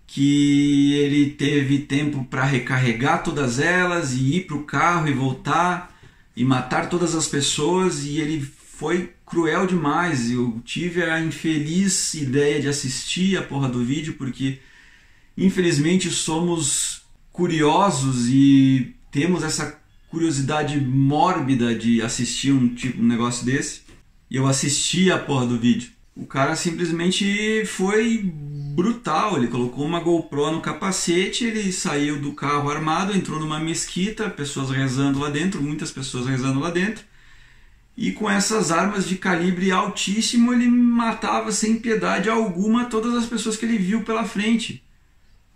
que ele teve tempo para recarregar todas elas e ir para o carro e voltar e matar todas as pessoas, e ele foi cruel demais. Eu tive a infeliz ideia de assistir a porra do vídeo, porque infelizmente somos curiosos e temos essa curiosidade mórbida de assistir um negócio desse. E eu assisti a porra do vídeo. O cara simplesmente foi brutal. Ele colocou uma GoPro no capacete, ele saiu do carro armado, entrou numa mesquita, pessoas rezando lá dentro, muitas pessoas rezando lá dentro. E com essas armas de calibre altíssimo, ele matava sem piedade alguma todas as pessoas que ele viu pela frente.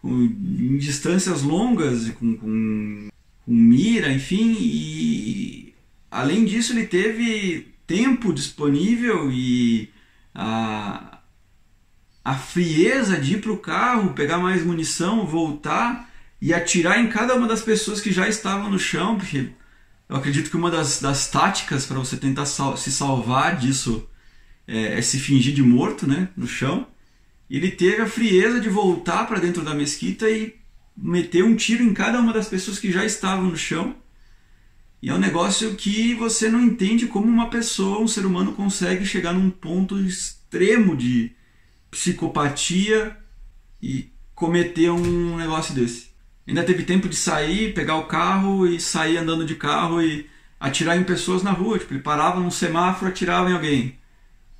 Em distâncias longas, com mira, enfim, e além disso ele teve tempo disponível e a frieza de ir para o carro, pegar mais munição, voltar e atirar em cada uma das pessoas que já estavam no chão, porque Eu acredito que uma das táticas para você tentar se salvar disso é se fingir de morto, né, no chão. E ele teve a frieza de voltar para dentro da mesquita e meter um tiro em cada uma das pessoas que já estavam no chão. E é um negócio que você não entende como uma pessoa, um ser humano, consegue chegar num ponto extremo de psicopatia e cometer um negócio desse. Ainda teve tempo de sair, pegar o carro e sair andando de carro e atirar em pessoas na rua. Tipo, ele parava num semáforo e atirava em alguém.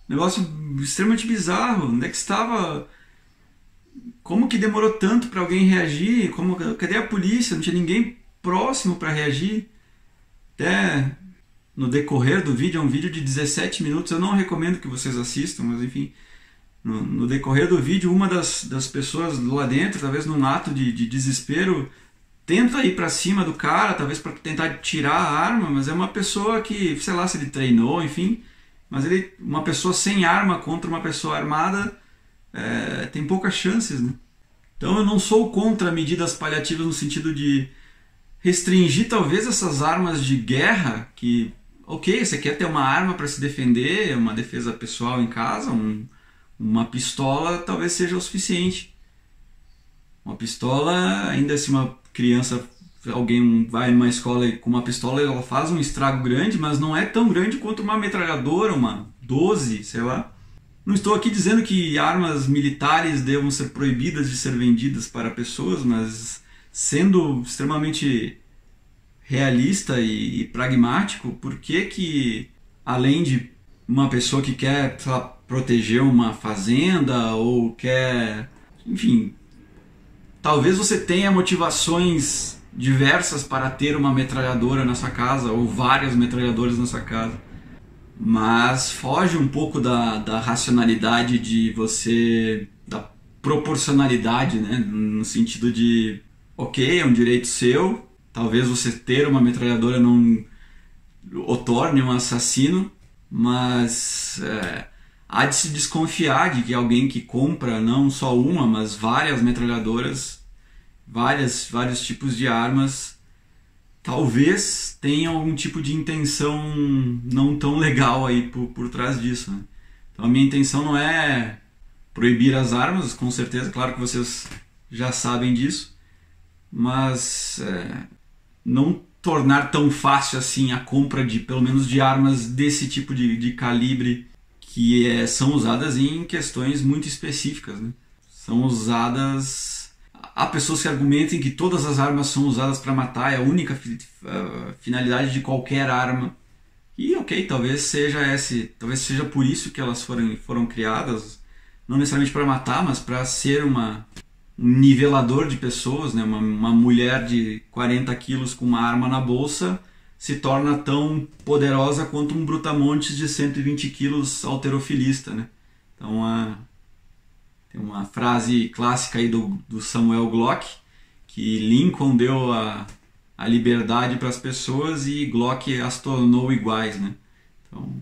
Negócio extremamente bizarro. Onde é que estava? Como que demorou tanto para alguém reagir? Cadê a polícia? Não tinha ninguém próximo para reagir. Até no decorrer do vídeo, é um vídeo de 17 minutos. Eu não recomendo que vocês assistam, mas enfim. No decorrer do vídeo, uma das pessoas lá dentro, talvez num ato de desespero, tenta ir para cima do cara, talvez para tentar tirar a arma, mas é uma pessoa que, sei lá se ele treinou, enfim, mas uma pessoa sem arma contra uma pessoa armada tem poucas chances, né? Então eu não sou contra medidas paliativas no sentido de restringir talvez essas armas de guerra, que, ok, você quer ter uma arma para se defender, uma defesa pessoal em casa, uma pistola talvez seja o suficiente. Uma pistola, ainda se uma criança, alguém vai numa escola com uma pistola, ela faz um estrago grande, mas não é tão grande quanto uma metralhadora, uma 12, sei lá. Não estou aqui dizendo que armas militares devam ser proibidas de ser vendidas para pessoas, mas sendo extremamente realista e pragmático, por que além de uma pessoa que quer, sei lá, proteger uma fazenda ou quer, enfim, talvez você tenha motivações diversas para ter uma metralhadora na sua casa ou várias metralhadoras na sua casa, mas foge um pouco da racionalidade de você, da proporcionalidade, né, no sentido de, ok, é um direito seu, talvez você ter uma metralhadora não o torne um assassino, mas há de se desconfiar de que alguém que compra não só uma, mas várias metralhadoras, vários tipos de armas, talvez tenha algum tipo de intenção não tão legal aí por trás disso, né? Então a minha intenção não é proibir as armas, com certeza, claro que vocês já sabem disso, mas não tornar tão fácil assim a compra de, pelo menos, de armas desse tipo de calibre, que são usadas em questões muito específicas, né? São usadas... Há pessoas que argumentam que todas as armas são usadas para matar, é a única finalidade de qualquer arma. E ok, talvez seja por isso que elas foram criadas, não necessariamente para matar, mas para ser um nivelador de pessoas, né? Uma mulher de 40 quilos com uma arma na bolsa se torna tão poderosa quanto um brutamontes de 120 quilos halterofilista, né? Então tem uma frase clássica aí do Samuel Glock, que Lincoln deu a liberdade para as pessoas e Glock as tornou iguais, né? Então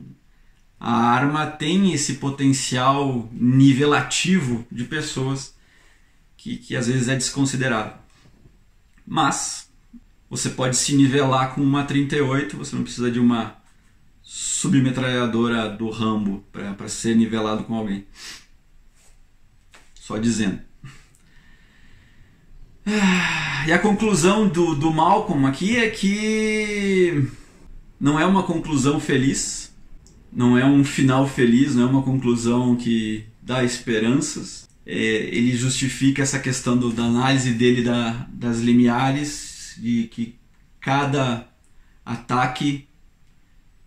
a arma tem esse potencial nivelativo de pessoas que às vezes é desconsiderado. Mas você pode se nivelar com uma 38, você não precisa de uma submetralhadora do Rambo para ser nivelado com alguém. Só dizendo. E a conclusão do Malcolm aqui é que não é uma conclusão feliz, não é um final feliz, não é uma conclusão que dá esperanças. Ele justifica essa questão da análise dele das limiares, de que cada ataque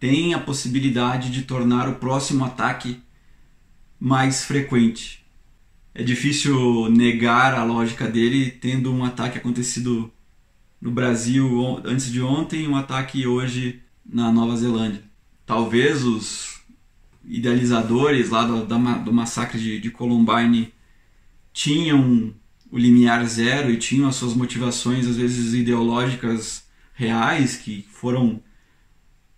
tem a possibilidade de tornar o próximo ataque mais frequente. É difícil negar a lógica dele, tendo um ataque acontecido no Brasil antes de ontem e um ataque hoje na Nova Zelândia. Talvez os idealizadores lá do massacre de Columbine tinham o limiar zero e tinham as suas motivações, às vezes ideológicas reais, que foram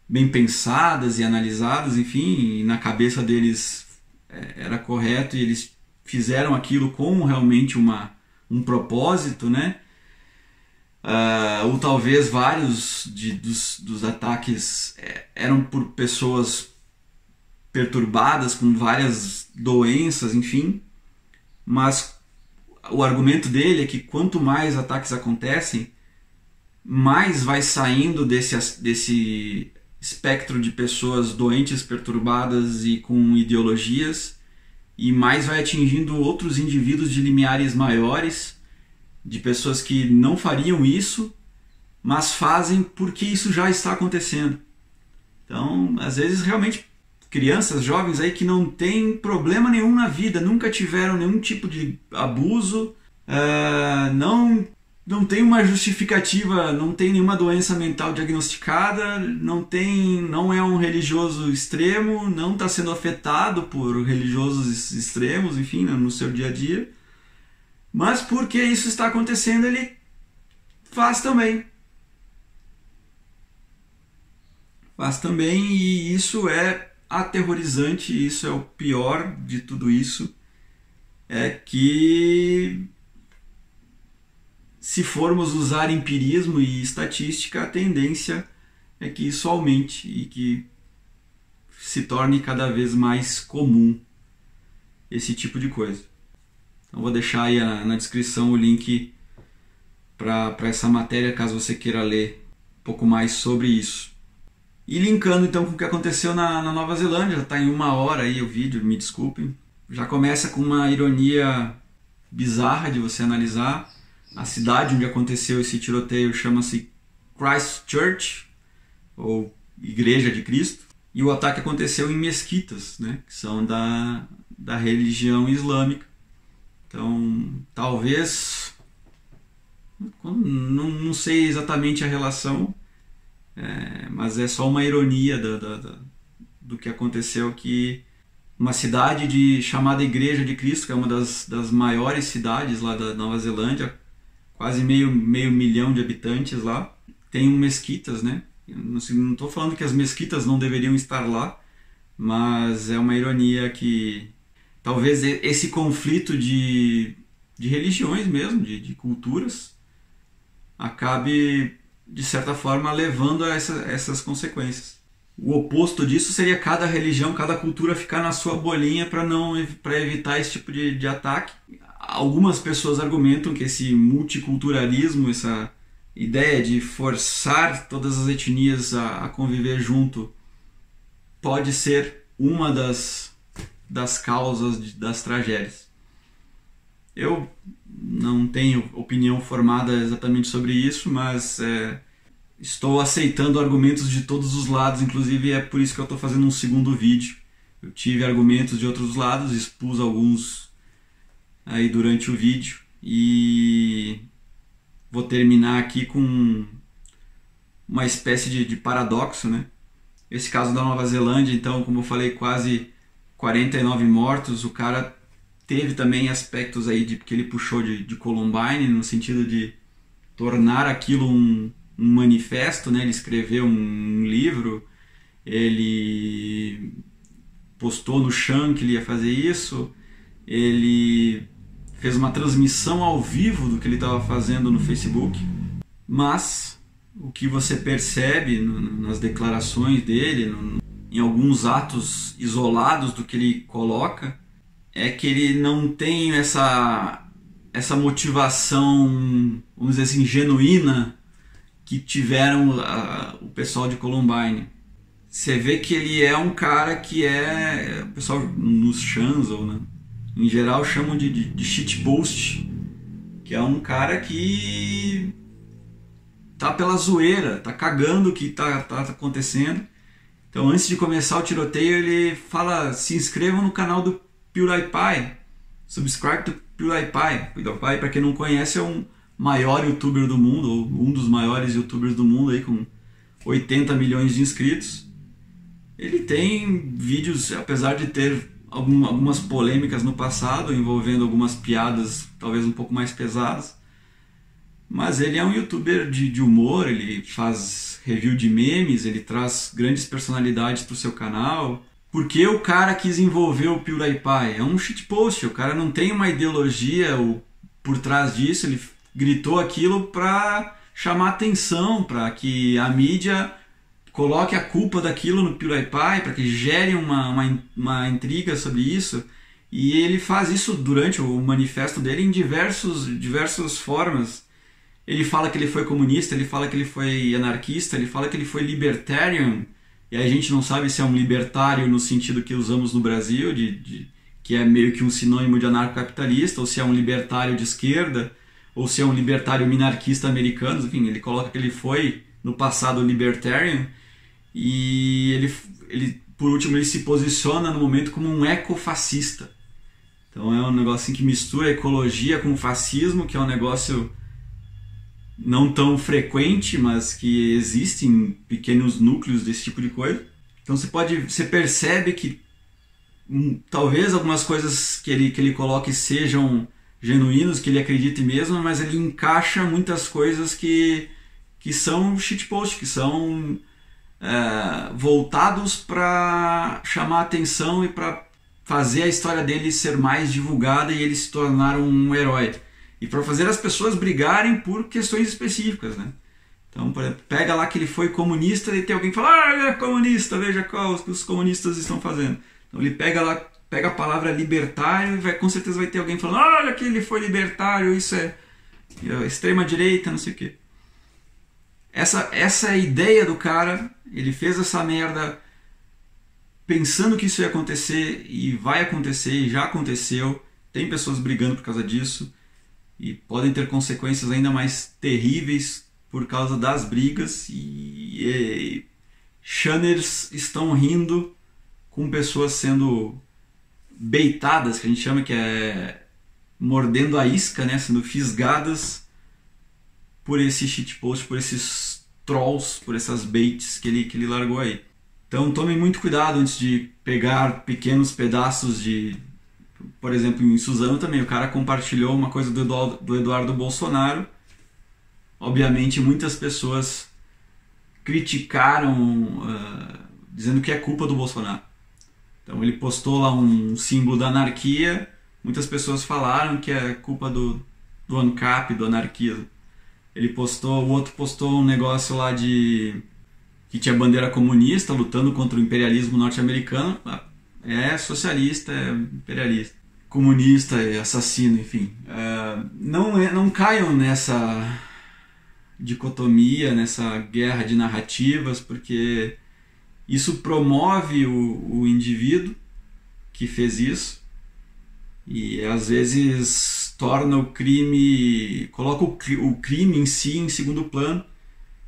bem pensadas e analisadas, enfim, e na cabeça deles era correto e eles fizeram aquilo com realmente um propósito, né? ou talvez vários dos ataques eram por pessoas perturbadas com várias doenças, enfim. Mas o argumento dele é que quanto mais ataques acontecem, mais vai saindo desse espectro de pessoas doentes, perturbadas e com ideologias, e mais vai atingindo outros indivíduos de limiares maiores, de pessoas que não fariam isso, mas fazem porque isso já está acontecendo. Então, às vezes, realmente, crianças, jovens aí que não têm problema nenhum na vida, nunca tiveram nenhum tipo de abuso, não tem uma justificativa, não tem nenhuma doença mental diagnosticada, não é um religioso extremo, não está sendo afetado por religiosos extremos, enfim, no seu dia a dia. Mas porque isso está acontecendo, ele faz também. Faz também, e isso é aterrorizante, isso é o pior de tudo isso, é que se formos usar empirismo e estatística, a tendência é que isso aumente e que se torne cada vez mais comum esse tipo de coisa. Então vou deixar aí na descrição o link para essa matéria, caso você queira ler um pouco mais sobre isso. E linkando então com o que aconteceu na Nova Zelândia, já está em 1 hora aí o vídeo, me desculpem. Já começa com uma ironia bizarra de você analisar. A cidade onde aconteceu esse tiroteio chama-se Christchurch, ou Igreja de Cristo. E o ataque aconteceu em mesquitas, né, que são da religião islâmica. Então, talvez, não sei exatamente a relação, mas é só uma ironia do que aconteceu, que uma cidade chamada Igreja de Cristo, que é uma das maiores cidades lá da Nova Zelândia, quase meio milhão de habitantes lá, tem mesquitas, né? Não estou falando que as mesquitas não deveriam estar lá, mas é uma ironia que talvez esse conflito de religiões mesmo, de culturas, acabe, de certa forma, levando a essas consequências. O oposto disso seria cada religião, cada cultura ficar na sua bolinha para evitar esse tipo de ataque. Algumas pessoas argumentam que esse multiculturalismo, essa ideia de forçar todas as etnias a conviver junto, pode ser uma das causas das tragédias. Eu não tenho opinião formada exatamente sobre isso, mas estou aceitando argumentos de todos os lados, inclusive é por isso que eu estou fazendo um segundo vídeo. Eu tive argumentos de outros lados, expus alguns aí durante o vídeo, e vou terminar aqui com uma espécie de paradoxo, né? Esse caso da Nova Zelândia, então, como eu falei, quase 49 mortos. O cara teve também aspectos aí que ele puxou de Columbine, no sentido de tornar aquilo um manifesto, né? Ele escreveu um livro, ele postou no chão que ele ia fazer isso, ele fez uma transmissão ao vivo do que ele estava fazendo no Facebook, mas o que você percebe nas declarações dele, em alguns atos isolados do que ele coloca, é que ele não tem essa motivação, vamos dizer assim, genuína que tiveram o pessoal de Columbine. Você vê que ele é um cara que o pessoal nos chans, ou em geral chamam de shitpost, que é um cara que tá pela zoeira, tá cagando o que tá acontecendo. Então, antes de começar o tiroteio, ele fala: se inscrevam no canal do PewDiePie, subscribe to PewDiePie. PewDiePie, para quem não conhece, é um maior youtuber do mundo, ou um dos maiores youtubers do mundo, aí, com 80 milhões de inscritos. Ele tem vídeos, apesar de ter algumas polêmicas no passado, envolvendo algumas piadas talvez um pouco mais pesadas, mas ele é um youtuber de humor, ele faz review de memes, ele traz grandes personalidades para o seu canal. Por que o cara quis envolver o PewDiePie? É um shitpost, o cara não tem uma ideologia por trás disso, ele gritou aquilo para chamar atenção, para que a mídia coloque a culpa daquilo no PewDiePie, para que gere uma intriga sobre isso. E ele faz isso durante o manifesto dele em diversas formas. Ele fala que ele foi comunista, ele fala que ele foi anarquista, ele fala que ele foi libertarian. E aí a gente não sabe se é um libertário no sentido que usamos no Brasil, que é meio que um sinônimo de anarcocapitalista, ou se é um libertário de esquerda, ou se é um libertário minarquista americano. Enfim, ele coloca que ele foi no passado libertarian. E ele, por último, ele se posiciona no momento como um ecofascista. Então é um negócio assim que mistura ecologia com fascismo, que é um negócio não tão frequente, mas que existe em pequenos núcleos desse tipo de coisa. Então você percebe que talvez algumas coisas que ele coloque sejam genuínos, que ele acredite mesmo, mas ele encaixa muitas coisas que são shitpost, que são voltados para chamar atenção e para fazer a história dele ser mais divulgada e ele se tornar um herói. E para fazer as pessoas brigarem por questões específicas, né? Então, por exemplo, pega lá que ele foi comunista e tem alguém que fala: ele é comunista, veja o que os comunistas estão fazendo. Então ele pega a palavra libertário e com certeza vai ter alguém falando: olha que ele foi libertário, isso é extrema direita, não sei o quê. Essa é a ideia do cara. Ele fez essa merda pensando que isso ia acontecer e vai acontecer e já aconteceu. Tem pessoas brigando por causa disso e podem ter consequências ainda mais terríveis por causa das brigas. E channers estão rindo com pessoas sendo beitadas, que a gente chama, que é mordendo a isca, né? Sendo fisgadas por esse shitpost, por esses trolls, por essas baits que ele largou aí. Então tomem muito cuidado antes de pegar pequenos pedaços de... Por exemplo, em Suzano também, o cara compartilhou uma coisa do Eduardo Bolsonaro. Obviamente muitas pessoas criticaram, dizendo que é culpa do Bolsonaro. Então ele postou lá um símbolo da anarquia, muitas pessoas falaram que é culpa do ANCAP, do anarquismo. O outro postou um negócio lá que tinha bandeira comunista, lutando contra o imperialismo norte-americano. É socialista, é imperialista, comunista, é assassino, enfim. Não caiam nessa dicotomia, nessa guerra de narrativas, porque isso promove o indivíduo que fez isso e às vezes torna o crime, coloca o crime em si em segundo plano,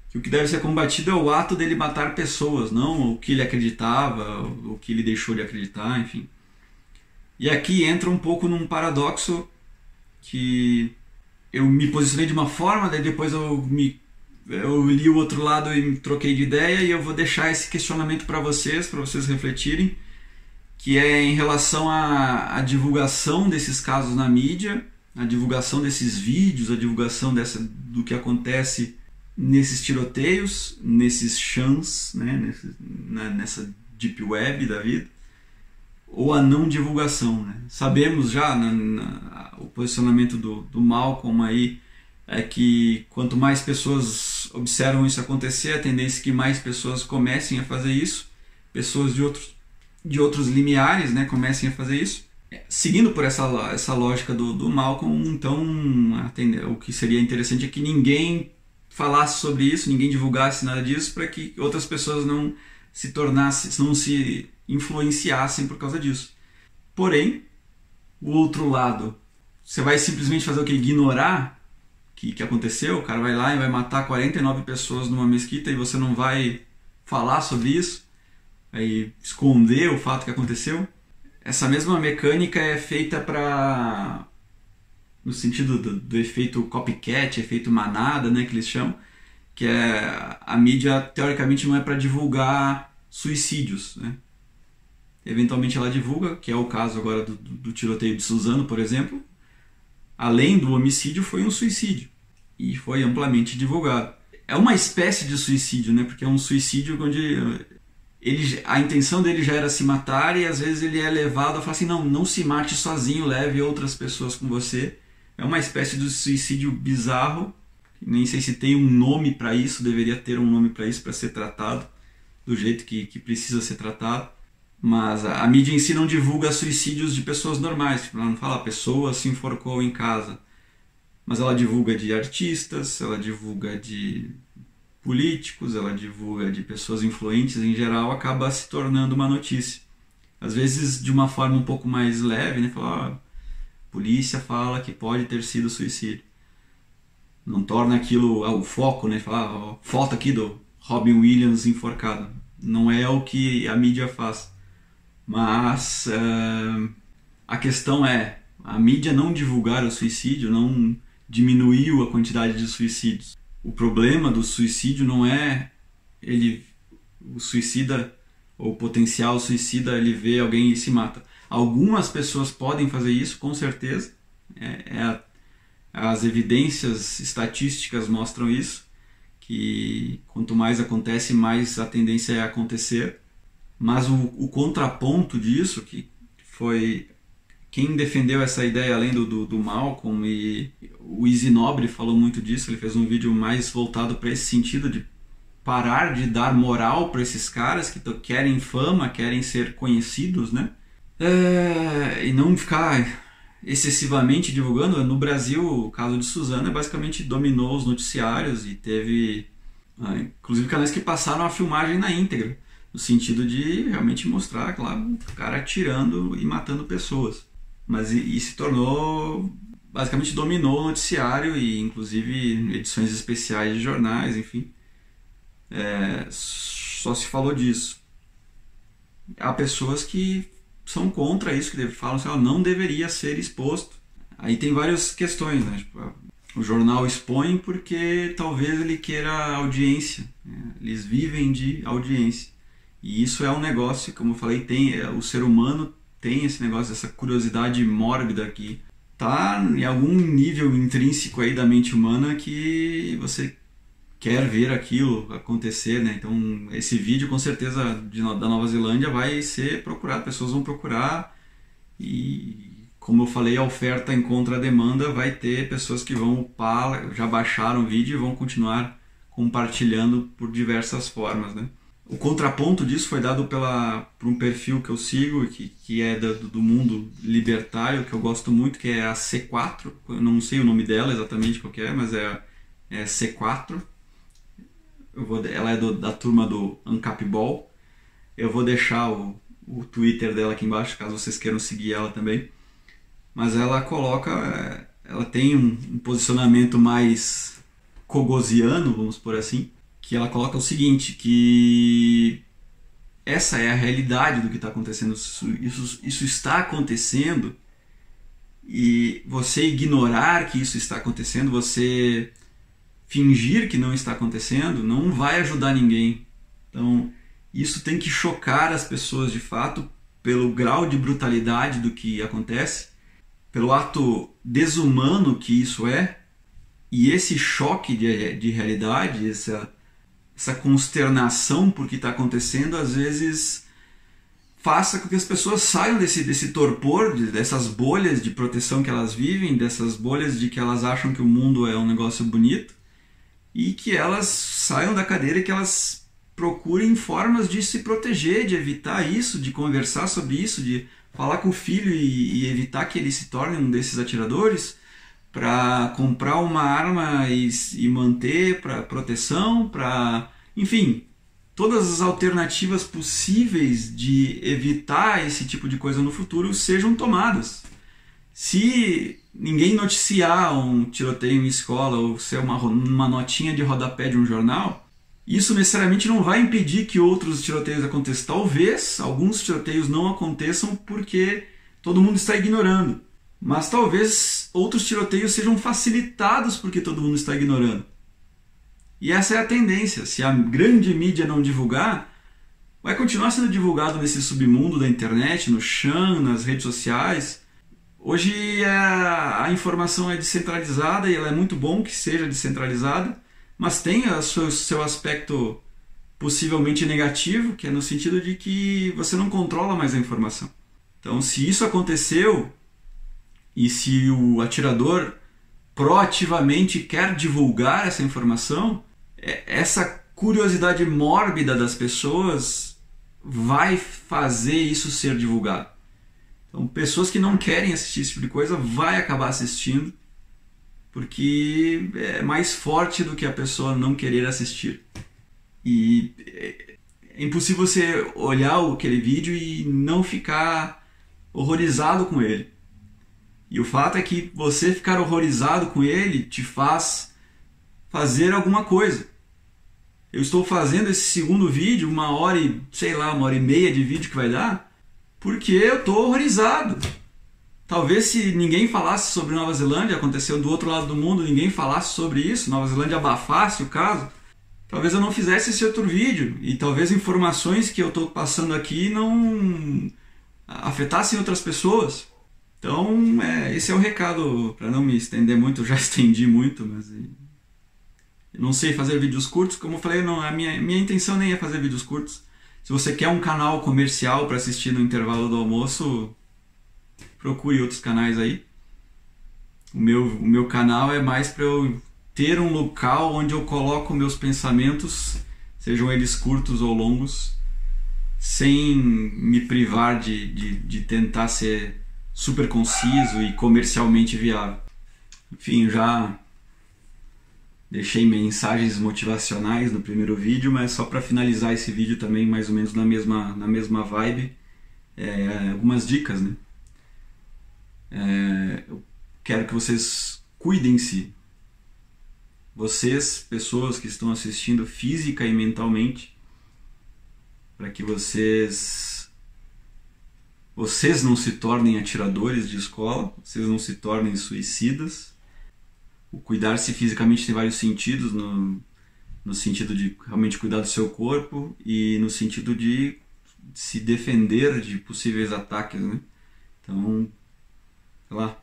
que o que deve ser combatido é o ato dele matar pessoas, não o que ele acreditava, o que ele deixou de acreditar, enfim. E aqui entra um pouco num paradoxo que eu me posicionei de uma forma, daí depois eu li o outro lado e me troquei de ideia, e eu vou deixar esse questionamento para vocês refletirem, que é em relação à divulgação desses casos na mídia, a divulgação desses vídeos, a divulgação do que acontece nesses tiroteios, nesses chans, né, nessa deep web da vida, ou a não divulgação, né? Sabemos já o posicionamento do Malcolm aí é que quanto mais pessoas observam isso acontecer, a tendência é que mais pessoas comecem a fazer isso, pessoas de outros limiares, né, comecem a fazer isso. Seguindo por essa lógica do Malcolm, então o que seria interessante é que ninguém falasse sobre isso, ninguém divulgasse nada disso, para que outras pessoas não se influenciassem por causa disso. Porém, o outro lado, você vai simplesmente fazer o que? Ignorar que aconteceu? O cara vai lá e vai matar 49 pessoas numa mesquita e você não vai falar sobre isso? Vai esconder o fato que aconteceu? Essa mesma mecânica é feita no sentido do efeito copycat, efeito manada, né, que eles chamam, que a mídia teoricamente não é para divulgar suicídios, né? Eventualmente ela divulga, que é o caso agora do tiroteio de Suzano, por exemplo. Além do homicídio, foi um suicídio e foi amplamente divulgado. É uma espécie de suicídio, né? Porque é um suicídio onde a intenção dele já era se matar, e às vezes ele é levado a falar assim: não se mate sozinho, leve outras pessoas com você. É uma espécie de suicídio bizarro Nem sei se tem um nome para isso, deveria ter um nome para isso, para ser tratado do jeito que precisa ser tratado. Mas a mídia em si não divulga suicídios de pessoas normais. Ela não fala, a pessoa se enforcou em casa. Mas ela divulga de artistas, ela divulga de políticos, ela divulga de pessoas influentes em geral, acaba se tornando uma notícia. Às vezes de uma forma um pouco mais leve, né? Fala, polícia fala que pode ter sido suicídio. Não torna aquilo o foco, né? Fala, foto aqui do Robin Williams enforcado. Não é o que a mídia faz. Mas a questão é, a mídia não divulgar o suicídio não diminuiu a quantidade de suicídios. O problema do suicídio não é o suicida ou o potencial suicida, ele vê alguém e se mata. Algumas pessoas podem fazer isso, com certeza. As evidências estatísticas mostram isso, que quanto mais acontece, mais a tendência é acontecer. Mas o contraponto disso, que foi quem defendeu essa ideia além do Malcolm, e o Easy Nobre falou muito disso, ele fez um vídeo mais voltado para esse sentido de parar de dar moral para esses caras que querem fama, querem ser conhecidos, né? E não ficar excessivamente divulgando. No Brasil, o caso de Suzana basicamente dominou os noticiários e teve, inclusive, canais que passaram a filmagem na íntegra, no sentido de realmente mostrar, claro, o cara atirando e matando pessoas. Mas e se tornou, basicamente dominou o noticiário e inclusive edições especiais de jornais, enfim. Só se falou disso. Há pessoas que são contra isso, que falam assim, não deveria ser exposto. Aí tem várias questões, né? Tipo, o jornal expõe porque talvez ele queira audiência, né? Eles vivem de audiência. E isso é um negócio, como eu falei, o ser humano tem esse negócio, essa curiosidade mórbida que está em algum nível intrínseco aí da mente humana, que você quer ver aquilo acontecer, né? Então esse vídeo com certeza da Nova Zelândia vai ser procurado, pessoas vão procurar, e como eu falei, a oferta encontra a demanda, vai ter pessoas que vão upar, já baixaram o vídeo e vão continuar compartilhando por diversas formas, né? O contraponto disso foi dado por um perfil que eu sigo, que é do mundo libertário, que eu gosto muito, que é a C4. Eu não sei o nome dela exatamente qual que é, mas é C4. Ela é da turma do Ancap Ball. Eu vou deixar o Twitter dela aqui embaixo, caso vocês queiram seguir ela também. Mas ela ela tem um posicionamento mais cogosiano, vamos por assim, que ela coloca o seguinte, que essa é a realidade do que está acontecendo, isso está acontecendo, e você ignorar que isso está acontecendo, você fingir que não está acontecendo, não vai ajudar ninguém. Então, isso tem que chocar as pessoas de fato, pelo grau de brutalidade do que acontece, pelo ato desumano que isso é, e esse choque de realidade, essa consternação por que está acontecendo, às vezes faça com que as pessoas saiam desse torpor, dessas bolhas de proteção que elas vivem, dessas bolhas de que elas acham que o mundo é um negócio bonito, e que elas saiam da cadeira e que elas procurem formas de se proteger, de evitar isso, de conversar sobre isso, de falar com o filho e evitar que ele se torne um desses atiradores, para comprar uma arma e manter para proteção, enfim, todas as alternativas possíveis de evitar esse tipo de coisa no futuro sejam tomadas. Se ninguém noticiar um tiroteio em escola ou ser uma notinha de rodapé de um jornal, isso necessariamente não vai impedir que outros tiroteios aconteçam. Talvez alguns tiroteios não aconteçam porque todo mundo está ignorando. Mas talvez outros tiroteios sejam facilitados porque todo mundo está ignorando. E essa é a tendência. Se a grande mídia não divulgar, vai continuar sendo divulgado nesse submundo da internet, no chão, nas redes sociais. Hoje a informação é descentralizada e ela é muito bom que seja descentralizada, mas tem o seu aspecto possivelmente negativo, que é no sentido de que você não controla mais a informação. Então, se isso aconteceu, e se o atirador proativamente quer divulgar essa informação, essa curiosidade mórbida das pessoas vai fazer isso ser divulgado. Então, pessoas que não querem assistir esse tipo de coisa vai acabar assistindo, porque é mais forte do que a pessoa não querer assistir. E é impossível você olhar aquele vídeo e não ficar horrorizado com ele. E o fato é que você ficar horrorizado com ele te faz fazer alguma coisa. Eu estou fazendo esse segundo vídeo, 1h30 de vídeo que vai dar, porque eu estou horrorizado. Talvez se ninguém falasse sobre Nova Zelândia, aconteceu do outro lado do mundo, ninguém falasse sobre isso, Nova Zelândia abafasse o caso, talvez eu não fizesse esse outro vídeo. E talvez informações que eu estou passando aqui não afetassem outras pessoas. Então, esse é o recado, para não me estender muito, eu já estendi muito, mas eu não sei fazer vídeos curtos, como eu falei, não, a minha intenção nem é fazer vídeos curtos. Se você quer um canal comercial para assistir no intervalo do almoço, procure outros canais aí. O meu canal é mais para eu ter um local onde eu coloco meus pensamentos, sejam eles curtos ou longos, sem me privar de tentar ser super conciso e comercialmente viável. Enfim, já deixei mensagens motivacionais no primeiro vídeo, mas só para finalizar esse vídeo também mais ou menos na mesma vibe, algumas dicas, né? Eu quero que vocês cuidem-se. Vocês, pessoas que estão assistindo física e mentalmente, para que vocês não se tornem atiradores de escola, vocês não se tornem suicidas. O cuidar-se fisicamente tem vários sentidos, no sentido de realmente cuidar do seu corpo e no sentido de se defender de possíveis ataques, né? Então, sei lá,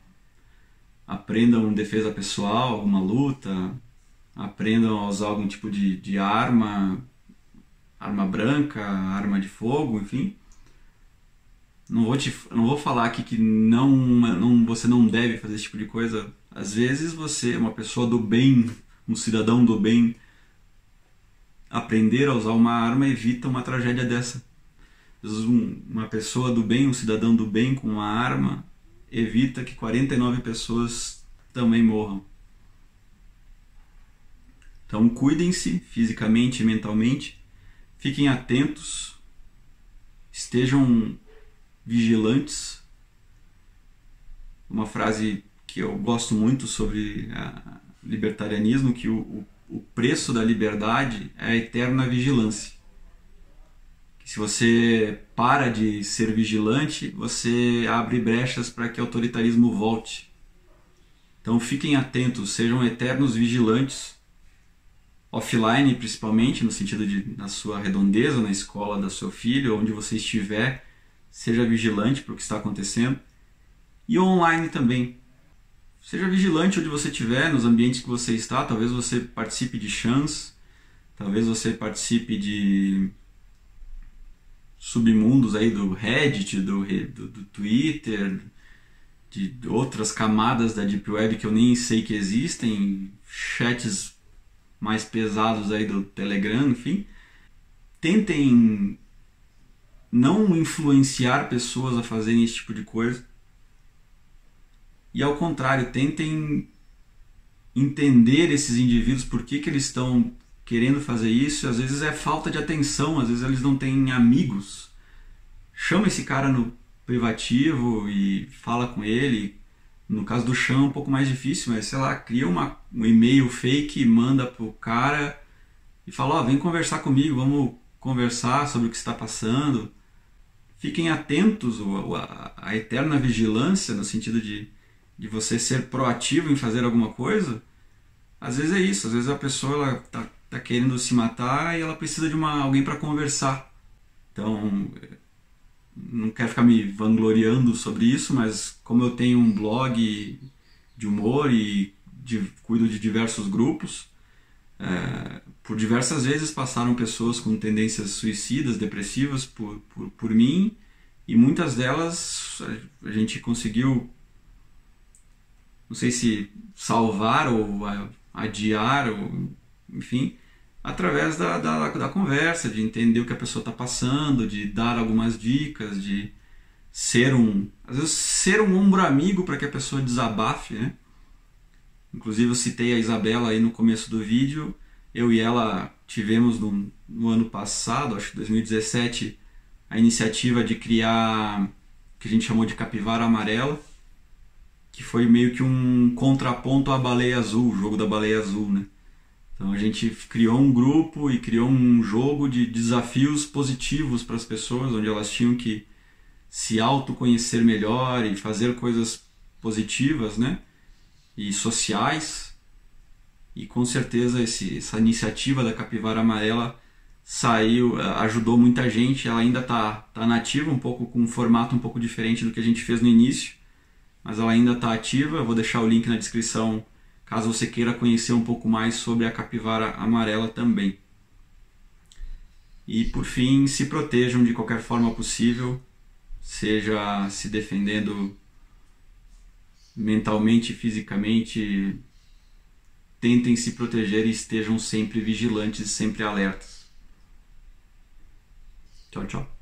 aprendam defesa pessoal, alguma luta, aprendam a usar algum tipo de arma branca, arma de fogo, enfim. Não vou falar aqui que você não deve fazer esse tipo de coisa. Às vezes você, uma pessoa do bem, um cidadão do bem, aprender a usar uma arma evita uma tragédia dessa. Às vezes uma pessoa do bem, um cidadão do bem com uma arma, evita que 49 pessoas também morram. Então cuidem-se fisicamente e mentalmente, fiquem atentos, estejam vigilantes. Uma frase que eu gosto muito sobre libertarianismo, que o preço da liberdade é a eterna vigilância. Que se você para de ser vigilante, você abre brechas para que o autoritarismo volte. Então fiquem atentos, sejam eternos vigilantes, offline principalmente, no sentido de na sua redondeza, na escola do seu filho, onde você estiver, seja vigilante para o que está acontecendo. E online também. Seja vigilante onde você estiver, nos ambientes que você está. Talvez você participe de chans, talvez você participe de submundos aí do Reddit, do Twitter, de outras camadas da Deep Web que eu nem sei que existem, chats mais pesados aí do Telegram, enfim. Tentem não influenciar pessoas a fazerem esse tipo de coisa. E ao contrário, tentem entender esses indivíduos, por que eles estão querendo fazer isso. Às vezes é falta de atenção, às vezes eles não têm amigos. Chama esse cara no privativo e fala com ele. No caso do Chan é um pouco mais difícil, mas sei lá, cria um e-mail fake, manda pro cara e fala, vem conversar comigo, vamos conversar sobre o que está passando. Fiquem atentos à eterna vigilância, no sentido de você ser proativo em fazer alguma coisa. Às vezes é isso, às vezes a pessoa tá querendo se matar e ela precisa de alguém para conversar. Então, não quero ficar me vangloriando sobre isso, mas como eu tenho um blog de humor e cuido de diversos grupos, por diversas vezes passaram pessoas com tendências suicidas, depressivas por mim, e muitas delas a gente conseguiu não sei se salvar ou adiar, ou, enfim, através da conversa, de entender o que a pessoa está passando, de dar algumas dicas, de às vezes ser um ombro amigo para que a pessoa desabafe, né? Inclusive eu citei a Isabela aí no começo do vídeo. Eu e ela tivemos no ano passado, acho que 2017, a iniciativa de criar o que a gente chamou de Capivara Amarela, que foi meio que um contraponto à Baleia Azul, o jogo da Baleia Azul, né? Então a gente criou um grupo e criou um jogo de desafios positivos para as pessoas, onde elas tinham que se autoconhecer melhor e fazer coisas positivas, né? E sociais. E com certeza essa iniciativa da Capivara Amarela ajudou muita gente. Ela ainda tá nativa, um pouco com um formato um pouco diferente do que a gente fez no início, mas ela ainda está ativa. Eu vou deixar o link na descrição caso você queira conhecer um pouco mais sobre a Capivara Amarela também. E por fim, se protejam de qualquer forma possível, seja se defendendo mentalmente, fisicamente. Tentem se proteger e estejam sempre vigilantes, sempre alertas. Tchau, tchau.